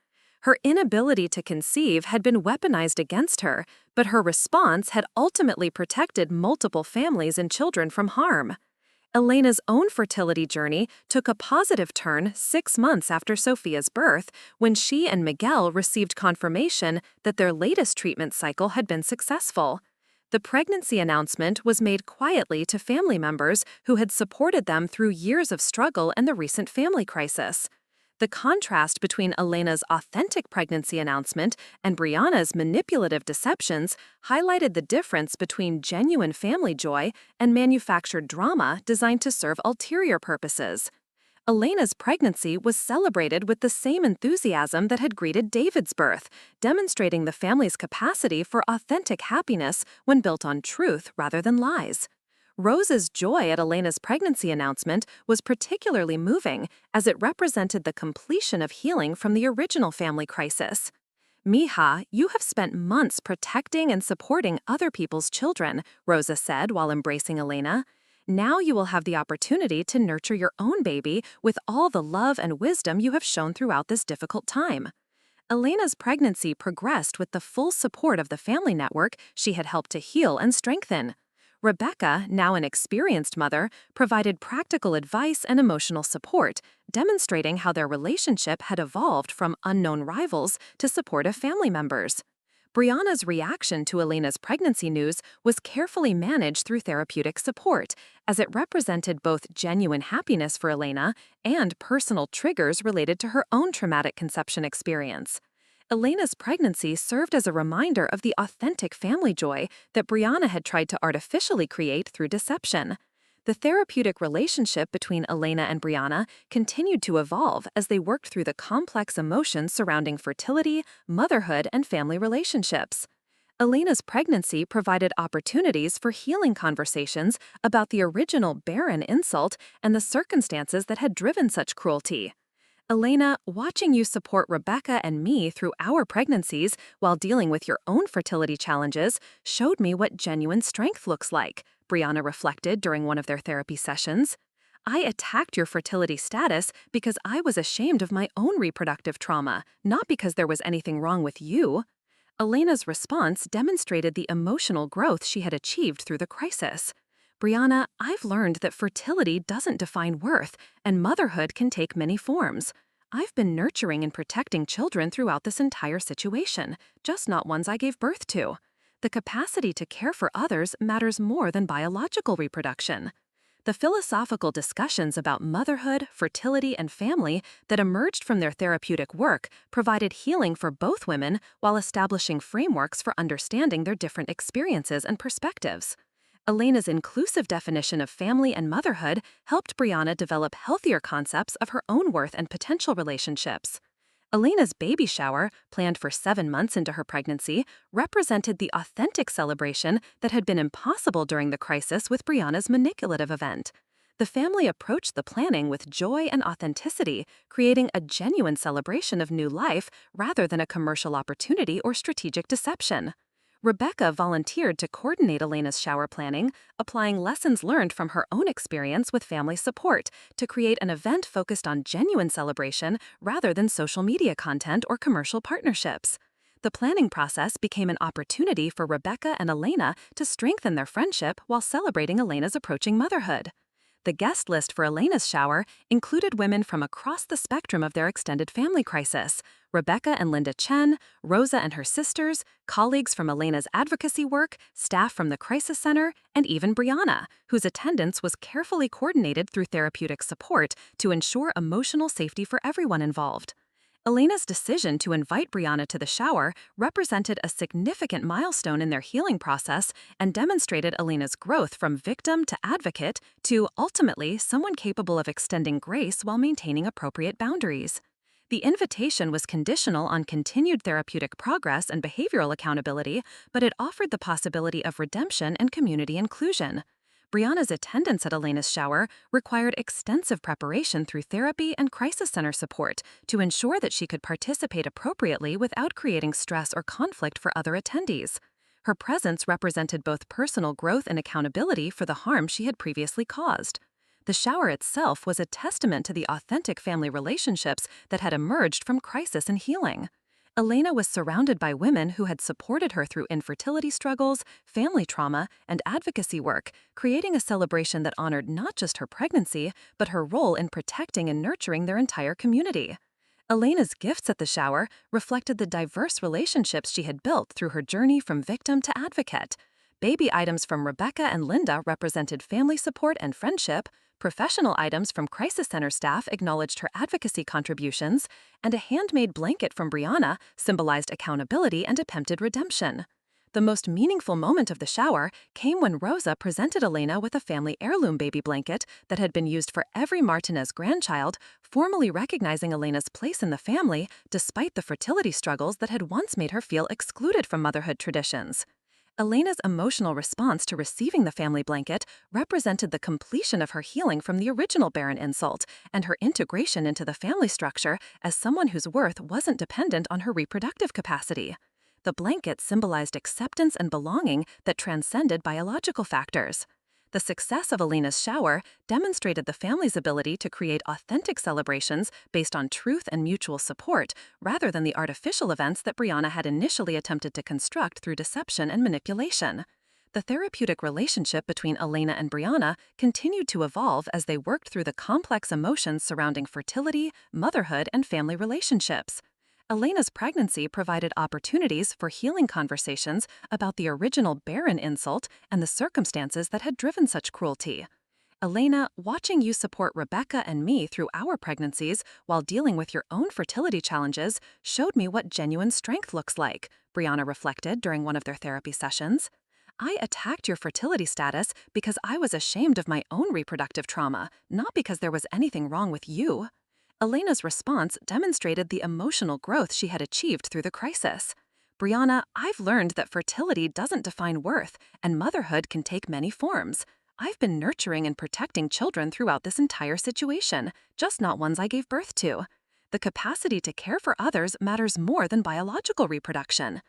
Her inability to conceive had been weaponized against her, but her response had ultimately protected multiple families and children from harm. Elena's own fertility journey took a positive turn 6 months after Sophia's birth, when she and Miguel received confirmation that their latest treatment cycle had been successful. The pregnancy announcement was made quietly to family members who had supported them through years of struggle and the recent family crisis. The contrast between Elena's authentic pregnancy announcement and Brianna's manipulative deceptions highlighted the difference between genuine family joy and manufactured drama designed to serve ulterior purposes. Elena's pregnancy was celebrated with the same enthusiasm that had greeted David's birth, demonstrating the family's capacity for authentic happiness when built on truth rather than lies. Rose's joy at Elena's pregnancy announcement was particularly moving, as it represented the completion of healing from the original family crisis. "Mija, you have spent months protecting and supporting other people's children," Rosa said while embracing Elena. "Now you will have the opportunity to nurture your own baby with all the love and wisdom you have shown throughout this difficult time." Elena's pregnancy progressed with the full support of the family network she had helped to heal and strengthen. Rebecca, now an experienced mother, provided practical advice and emotional support, demonstrating how their relationship had evolved from unknown rivals to supportive family members. Brianna's reaction to Elena's pregnancy news was carefully managed through therapeutic support, as it represented both genuine happiness for Elena and personal triggers related to her own traumatic conception experience. Elena's pregnancy served as a reminder of the authentic family joy that Brianna had tried to artificially create through deception. The therapeutic relationship between Elena and Brianna continued to evolve as they worked through the complex emotions surrounding fertility, motherhood, and family relationships. Elena's pregnancy provided opportunities for healing conversations about the original Barren insult and the circumstances that had driven such cruelty. "Elena, watching you support Rebecca and me through our pregnancies while dealing with your own fertility challenges showed me what genuine strength looks like," Brianna reflected during one of their therapy sessions. "I attacked your fertility status because I was ashamed of my own reproductive trauma, not because there was anything wrong with you." Elena's response demonstrated the emotional growth she had achieved through the crisis. "Brianna, I've learned that fertility doesn't define worth, and motherhood can take many forms. I've been nurturing and protecting children throughout this entire situation, just not ones I gave birth to. The capacity to care for others matters more than biological reproduction." The philosophical discussions about motherhood, fertility, and family that emerged from their therapeutic work provided healing for both women while establishing frameworks for understanding their different experiences and perspectives. Elena's inclusive definition of family and motherhood helped Brianna develop healthier concepts of her own worth and potential relationships. Elena's baby shower, planned for 7 months into her pregnancy, represented the authentic celebration that had been impossible during the crisis with Brianna's manipulative event. The family approached the planning with joy and authenticity, creating a genuine celebration of new life rather than a commercial opportunity or strategic deception. Rebecca volunteered to coordinate Elena's shower planning, applying lessons learned from her own experience with family support to create an event focused on genuine celebration rather than social media content or commercial partnerships. The planning process became an opportunity for Rebecca and Elena to strengthen their friendship while celebrating Elena's approaching motherhood. The guest list for Elena's shower included women from across the spectrum of their extended family crisis: Rebecca and Linda Chen, Rosa and her sisters, colleagues from Elena's advocacy work, staff from the Crisis Center, and even Brianna, whose attendance was carefully coordinated through therapeutic support to ensure emotional safety for everyone involved. Elena's decision to invite Brianna to the shower represented a significant milestone in their healing process and demonstrated Elena's growth from victim to advocate to, ultimately, someone capable of extending grace while maintaining appropriate boundaries. The invitation was conditional on continued therapeutic progress and behavioral accountability, but it offered the possibility of redemption and community inclusion. Brianna's attendance at Elena's shower required extensive preparation through therapy and crisis center support to ensure that she could participate appropriately without creating stress or conflict for other attendees. Her presence represented both personal growth and accountability for the harm she had previously caused. The shower itself was a testament to the authentic family relationships that had emerged from crisis and healing. Elena was surrounded by women who had supported her through infertility struggles, family trauma, and advocacy work, creating a celebration that honored not just her pregnancy, but her role in protecting and nurturing their entire community. Elena's gifts at the shower reflected the diverse relationships she had built through her journey from victim to advocate. Baby items from Rebecca and Linda represented family support and friendship, professional items from crisis center staff acknowledged her advocacy contributions, and a handmade blanket from Brianna symbolized accountability and attempted redemption. The most meaningful moment of the shower came when Rosa presented Elena with a family heirloom baby blanket that had been used for every Martinez grandchild, formally recognizing Elena's place in the family despite the fertility struggles that had once made her feel excluded from motherhood traditions. Elena's emotional response to receiving the family blanket represented the completion of her healing from the original Barren insult and her integration into the family structure as someone whose worth wasn't dependent on her reproductive capacity. The blanket symbolized acceptance and belonging that transcended biological factors. The success of Elena's shower demonstrated the family's ability to create authentic celebrations based on truth and mutual support, rather than the artificial events that Brianna had initially attempted to construct through deception and manipulation. The therapeutic relationship between Elena and Brianna continued to evolve as they worked through the complex emotions surrounding fertility, motherhood, and family relationships. Elena's pregnancy provided opportunities for healing conversations about the original Barren insult and the circumstances that had driven such cruelty. Elena, watching you support Rebecca and me through our pregnancies while dealing with your own fertility challenges showed me what genuine strength looks like, Brianna reflected during one of their therapy sessions. I attacked your fertility status because I was ashamed of my own reproductive trauma, not because there was anything wrong with you. Elena's response demonstrated the emotional growth she had achieved through the crisis. Brianna, I've learned that fertility doesn't define worth, and motherhood can take many forms. I've been nurturing and protecting children throughout this entire situation, just not ones I gave birth to. The capacity to care for others matters more than biological reproduction.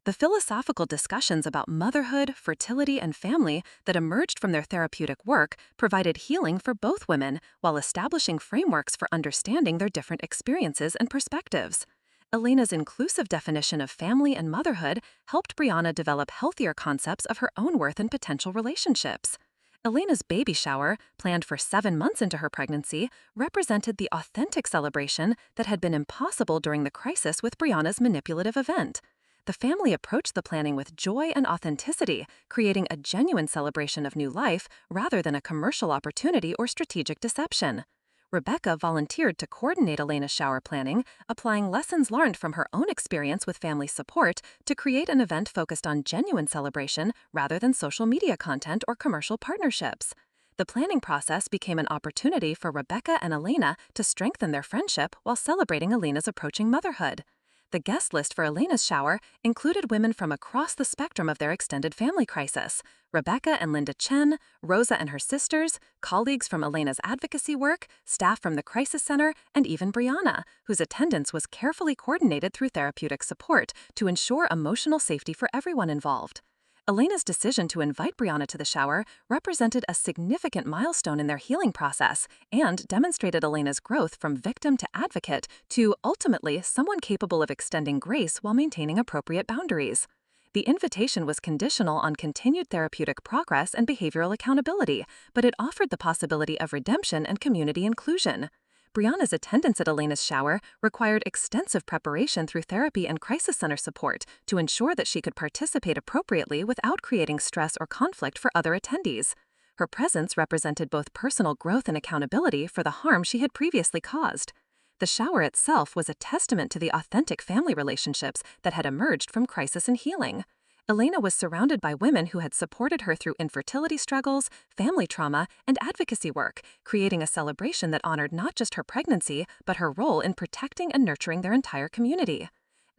The philosophical discussions about motherhood, fertility, and family that emerged from their therapeutic work provided healing for both women while establishing frameworks for understanding their different experiences and perspectives. Elena's inclusive definition of family and motherhood helped Brianna develop healthier concepts of her own worth and potential relationships. Elena's baby shower, planned for 7 months into her pregnancy, represented the authentic celebration that had been impossible during the crisis with Brianna's manipulative event. The family approached the planning with joy and authenticity, creating a genuine celebration of new life rather than a commercial opportunity or strategic deception. Rebecca volunteered to coordinate Elena's shower planning, applying lessons learned from her own experience with family support to create an event focused on genuine celebration rather than social media content or commercial partnerships. The planning process became an opportunity for Rebecca and Elena to strengthen their friendship while celebrating Elena's approaching motherhood. The guest list for Elena's shower included women from across the spectrum of their extended family crisis: Rebecca and Linda Chen, Rosa and her sisters, colleagues from Elena's advocacy work, staff from the crisis center, and even Brianna, whose attendance was carefully coordinated through therapeutic support to ensure emotional safety for everyone involved. Elena's decision to invite Brianna to the shower represented a significant milestone in their healing process and demonstrated Elena's growth from victim to advocate to, ultimately, someone capable of extending grace while maintaining appropriate boundaries. The invitation was conditional on continued therapeutic progress and behavioral accountability, but it offered the possibility of redemption and community inclusion. Brianna's attendance at Elena's shower required extensive preparation through therapy and crisis center support to ensure that she could participate appropriately without creating stress or conflict for other attendees. Her presence represented both personal growth and accountability for the harm she had previously caused. The shower itself was a testament to the authentic family relationships that had emerged from crisis and healing. Elena was surrounded by women who had supported her through infertility struggles, family trauma, and advocacy work, creating a celebration that honored not just her pregnancy, but her role in protecting and nurturing their entire community.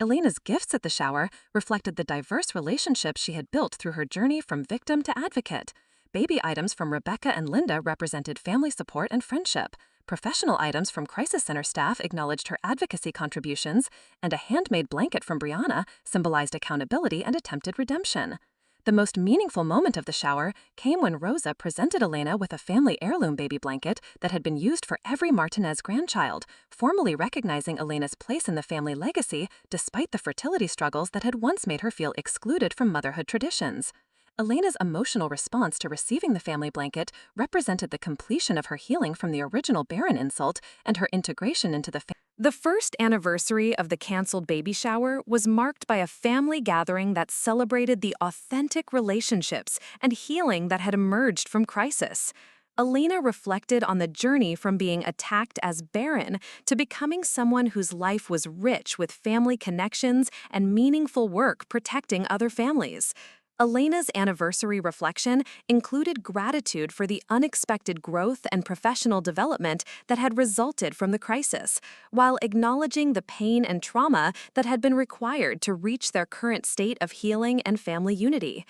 Elena's gifts at the shower reflected the diverse relationships she had built through her journey from victim to advocate. Baby items from Rebecca and Linda represented family support and friendship. Professional items from Crisis Center staff acknowledged her advocacy contributions, and a handmade blanket from Brianna symbolized accountability and attempted redemption. The most meaningful moment of the shower came when Rosa presented Elena with a family heirloom baby blanket that had been used for every Martinez grandchild, formally recognizing Elena's place in the family legacy despite the fertility struggles that had once made her feel excluded from motherhood traditions. Elena's emotional response to receiving the family blanket represented the completion of her healing from the original Barren insult and her integration into the family.
The first anniversary of the canceled baby shower was marked by a family gathering that celebrated the authentic relationships and healing that had emerged from crisis. Elena reflected on the journey from being attacked as barren to becoming someone whose life was rich with family connections and meaningful work protecting other families. Elena's anniversary reflection included gratitude for the unexpected growth and professional development that had resulted from the crisis, while acknowledging the pain and trauma that had been required to reach their current state of healing and family unity.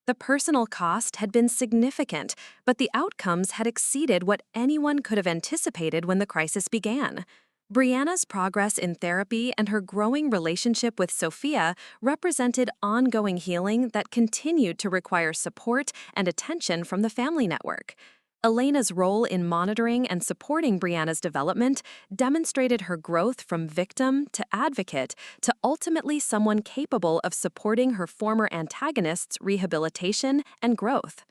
The personal cost had been significant, but the outcomes had exceeded what anyone could have anticipated when the crisis began. Brianna's progress in therapy and her growing relationship with Sophia represented ongoing healing that continued to require support and attention from the family network. Elena's role in monitoring and supporting Brianna's development demonstrated her growth from victim to advocate to ultimately someone capable of supporting her former antagonist's rehabilitation and growth.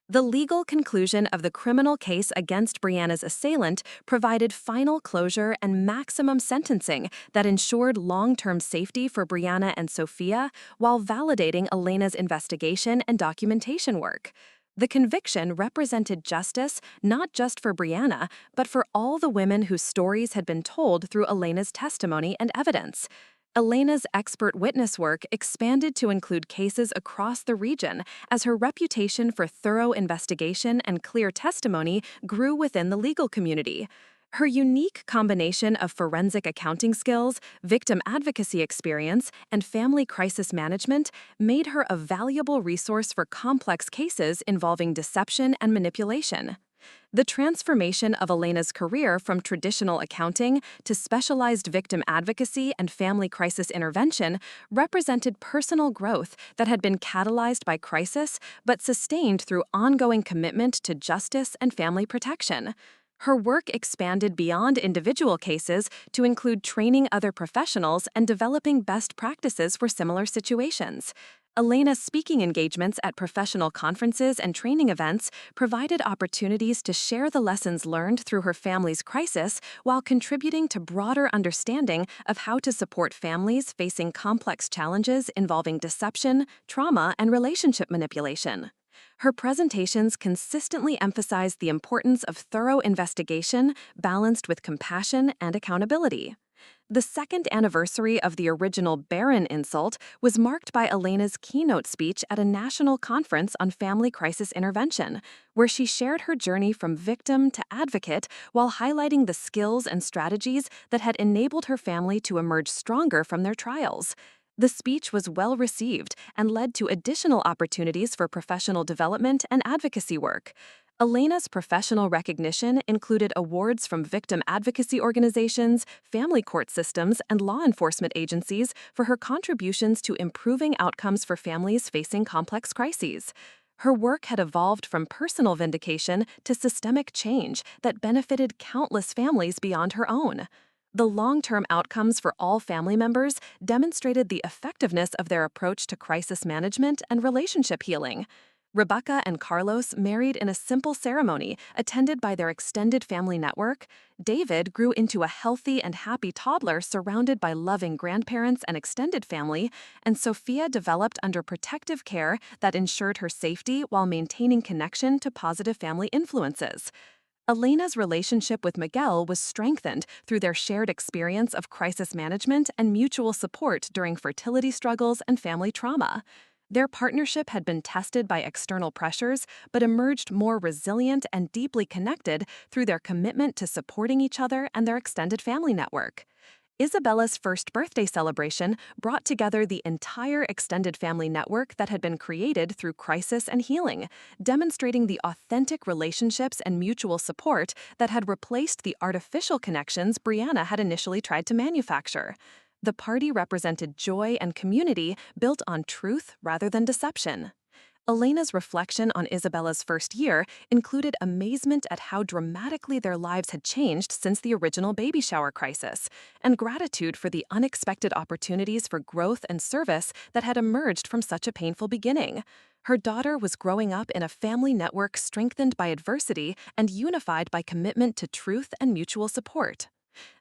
The legal conclusion of the criminal case against Brianna's assailant provided final closure and maximum sentencing that ensured long-term safety for Brianna and Sophia while validating Elena's investigation and documentation work. The conviction represented justice not just for Brianna, but for all the women whose stories had been told through Elena's testimony and evidence. Elena's expert witness work expanded to include cases across the region as her reputation for thorough investigation and clear testimony grew within the legal community. Her unique combination of forensic accounting skills, victim advocacy experience, and family crisis management made her a valuable resource for complex cases involving deception and manipulation. The transformation of Elena's career from traditional accounting to specialized victim advocacy and family crisis intervention represented personal growth that had been catalyzed by crisis but sustained through ongoing commitment to justice and family protection. Her work expanded beyond individual cases to include training other professionals and developing best practices for similar situations. Elena's speaking engagements at professional conferences and training events provided opportunities to share the lessons learned through her family's crisis while contributing to broader understanding of how to support families facing complex challenges involving deception, trauma, and relationship manipulation. Her presentations consistently emphasized the importance of thorough investigation balanced with compassion and accountability. The second anniversary of the original Barren insult was marked by Elena's keynote speech at a national conference on family crisis intervention, where she shared her journey from victim to advocate while highlighting the skills and strategies that had enabled her family to emerge stronger from their trials. The speech was well received and led to additional opportunities for professional development and advocacy work. Elena's professional recognition included awards from victim advocacy organizations, family court systems, and law enforcement agencies for her contributions to improving outcomes for families facing complex crises. Her work had evolved from personal vindication to systemic change that benefited countless families beyond her own. The long-term outcomes for all family members demonstrated the effectiveness of their approach to crisis management and relationship healing. Rebecca and Carlos married in a simple ceremony attended by their extended family network. David grew into a healthy and happy toddler surrounded by loving grandparents and extended family, and Sophia developed under protective care that ensured her safety while maintaining connection to positive family influences. Elena's relationship with Miguel was strengthened through their shared experience of crisis management and mutual support during fertility struggles and family trauma. Their partnership had been tested by external pressures, but emerged more resilient and deeply connected through their commitment to supporting each other and their extended family network.
Isabella's first birthday celebration brought together the entire extended family network that had been created through crisis and healing, demonstrating the authentic relationships and mutual support that had replaced the artificial connections Brianna had initially tried to manufacture. The party represented joy and community built on truth rather than deception. Elena's reflection on Isabella's first year included amazement at how dramatically their lives had changed since the original baby shower crisis, and gratitude for the unexpected opportunities for growth and service that had emerged from such a painful beginning. Her daughter was growing up in a family network strengthened by adversity and unified by commitment to truth and mutual support.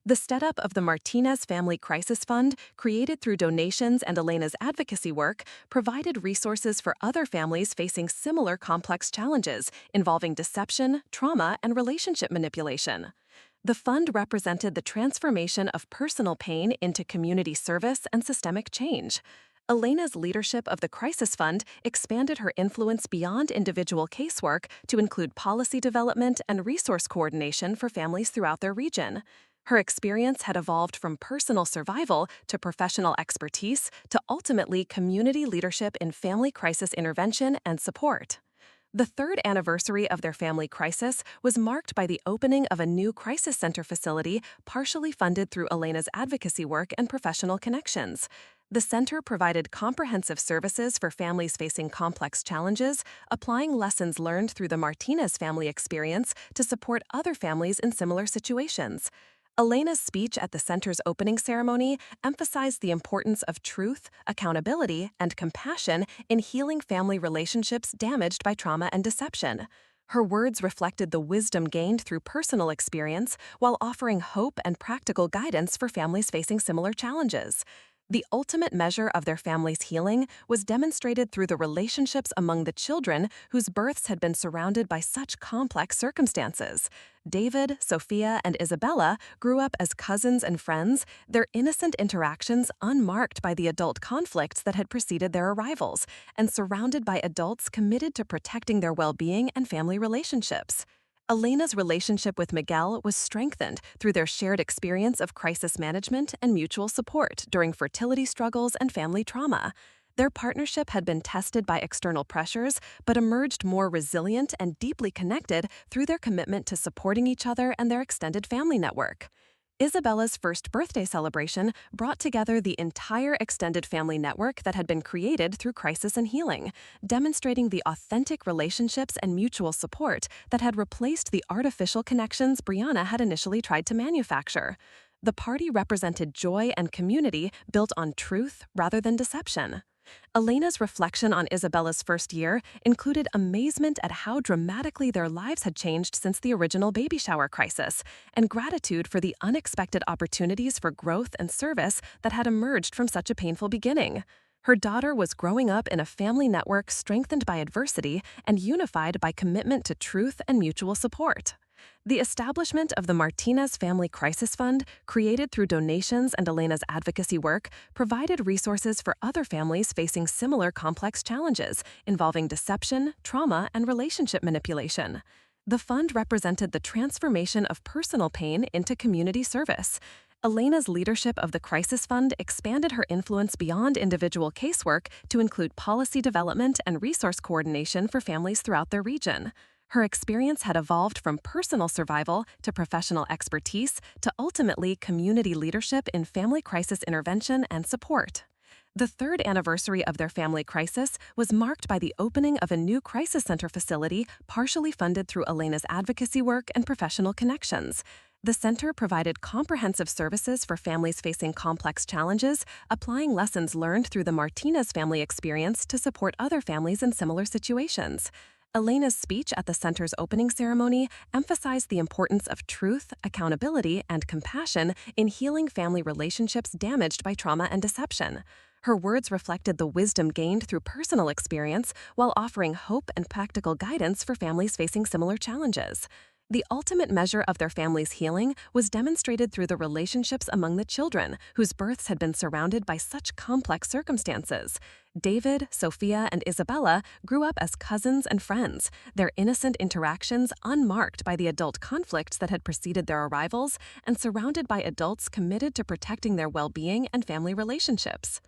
The setup of the Martinez Family Crisis Fund, created through donations and Elena's advocacy work, provided resources for other families facing similar complex challenges involving deception, trauma, and relationship manipulation. The fund represented the transformation of personal pain into community service and systemic change. Elena's leadership of the Crisis Fund expanded her influence beyond individual casework to include policy development and resource coordination for families throughout their region. Her experience had evolved from personal survival to professional expertise to ultimately community leadership in family crisis intervention and support. The third anniversary of their family crisis was marked by the opening of a new crisis center facility partially funded through Elena's advocacy work and professional connections. The center provided comprehensive services for families facing complex challenges, applying lessons learned through the Martinez family experience to support other families in similar situations. Elena's speech at the center's opening ceremony emphasized the importance of truth, accountability, and compassion in healing family relationships damaged by trauma and deception. Her words reflected the wisdom gained through personal experience while offering hope and practical guidance for families facing similar challenges. The ultimate measure of their family's healing was demonstrated through the relationships among the children whose births had been surrounded by such complex circumstances. David, Sophia, and Isabella grew up as cousins and friends, their innocent interactions unmarked by the adult conflicts that had preceded their arrivals, and surrounded by adults committed to protecting their well-being and family relationships. Elena's relationship with Miguel was strengthened through their shared experience of crisis management and mutual support during fertility struggles and family trauma. Their partnership had been tested by external pressures, but emerged more resilient and deeply connected through their commitment to supporting each other and their extended family network. Isabella's first birthday celebration brought together the entire extended family network that had been created through crisis and healing, demonstrating the authentic relationships and mutual support that had replaced the artificial connections Brianna had initially tried to manufacture. The party represented joy and community built on truth rather than deception. Elena's reflection on Isabella's first year included amazement at how dramatically their lives had changed since the original baby shower crisis, and gratitude for the unexpected opportunities for growth and service that had emerged from such a painful beginning. Her daughter was growing up in a family network strengthened by adversity and unified by commitment to truth and mutual support. The establishment of the Martinez Family Crisis Fund, created through donations and Elena's advocacy work, provided resources for other families facing similar complex challenges involving deception, trauma, and relationship manipulation. The fund represented the transformation of personal pain into community service. Elena's leadership of the Crisis Fund expanded her influence beyond individual casework to include policy development and resource coordination for families throughout their region. Her experience had evolved from personal survival to professional expertise to ultimately community leadership in family crisis intervention and support. The third anniversary of their family crisis was marked by the opening of a new crisis center facility partially funded through Elena's advocacy work and professional connections. The center provided comprehensive services for families facing complex challenges, applying lessons learned through the Martinez family experience to support other families in similar situations. Elena's speech at the center's opening ceremony emphasized the importance of truth, accountability, and compassion in healing family relationships damaged by trauma and deception. Her words reflected the wisdom gained through personal experience while offering hope and practical guidance for families facing similar challenges. The ultimate measure of their family's healing was demonstrated through the relationships among the children, whose births had been surrounded by such complex circumstances. David, Sophia, and Isabella grew up as cousins and friends, their innocent interactions unmarked by the adult conflicts that had preceded their arrivals and surrounded by adults committed to protecting their well-being and family relationships.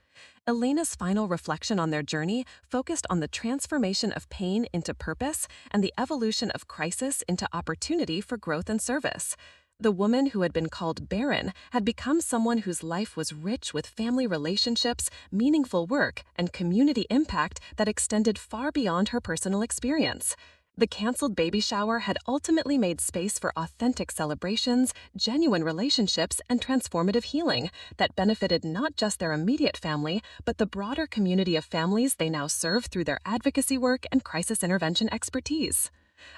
Elena's final reflection on their journey focused on the transformation of pain into purpose and the evolution of crisis into opportunity for growth and service. The woman who had been called Barren had become someone whose life was rich with family relationships, meaningful work, and community impact that extended far beyond her personal experience. The canceled baby shower had ultimately made space for authentic celebrations, genuine relationships, and transformative healing that benefited not just their immediate family, but the broader community of families they now serve through their advocacy work and crisis intervention expertise.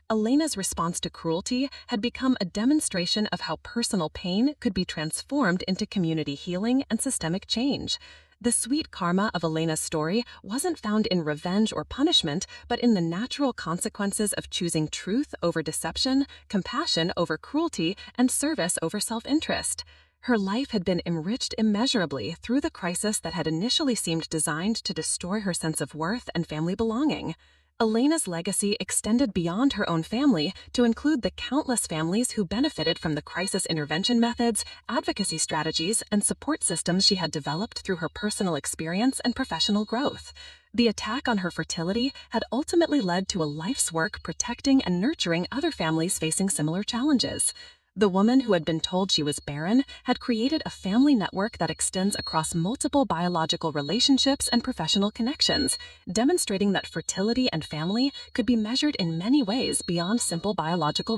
Elena's response to cruelty had become a demonstration of how personal pain could be transformed into community healing and systemic change. The sweet karma of Elena's story wasn't found in revenge or punishment, but in the natural consequences of choosing truth over deception, compassion over cruelty, and service over self-interest. Her life had been enriched immeasurably through the crisis that had initially seemed designed to destroy her sense of worth and family belonging. Elena's legacy extended beyond her own family to include the countless families who benefited from the crisis intervention methods, advocacy strategies, and support systems she had developed through her personal experience and professional growth. The attack on her fertility had ultimately led to a life's work protecting and nurturing other families facing similar challenges. The woman who had been told she was barren had created a family network that extends across multiple biological relationships and professional connections, demonstrating that fertility and family could be measured in many ways beyond simple biological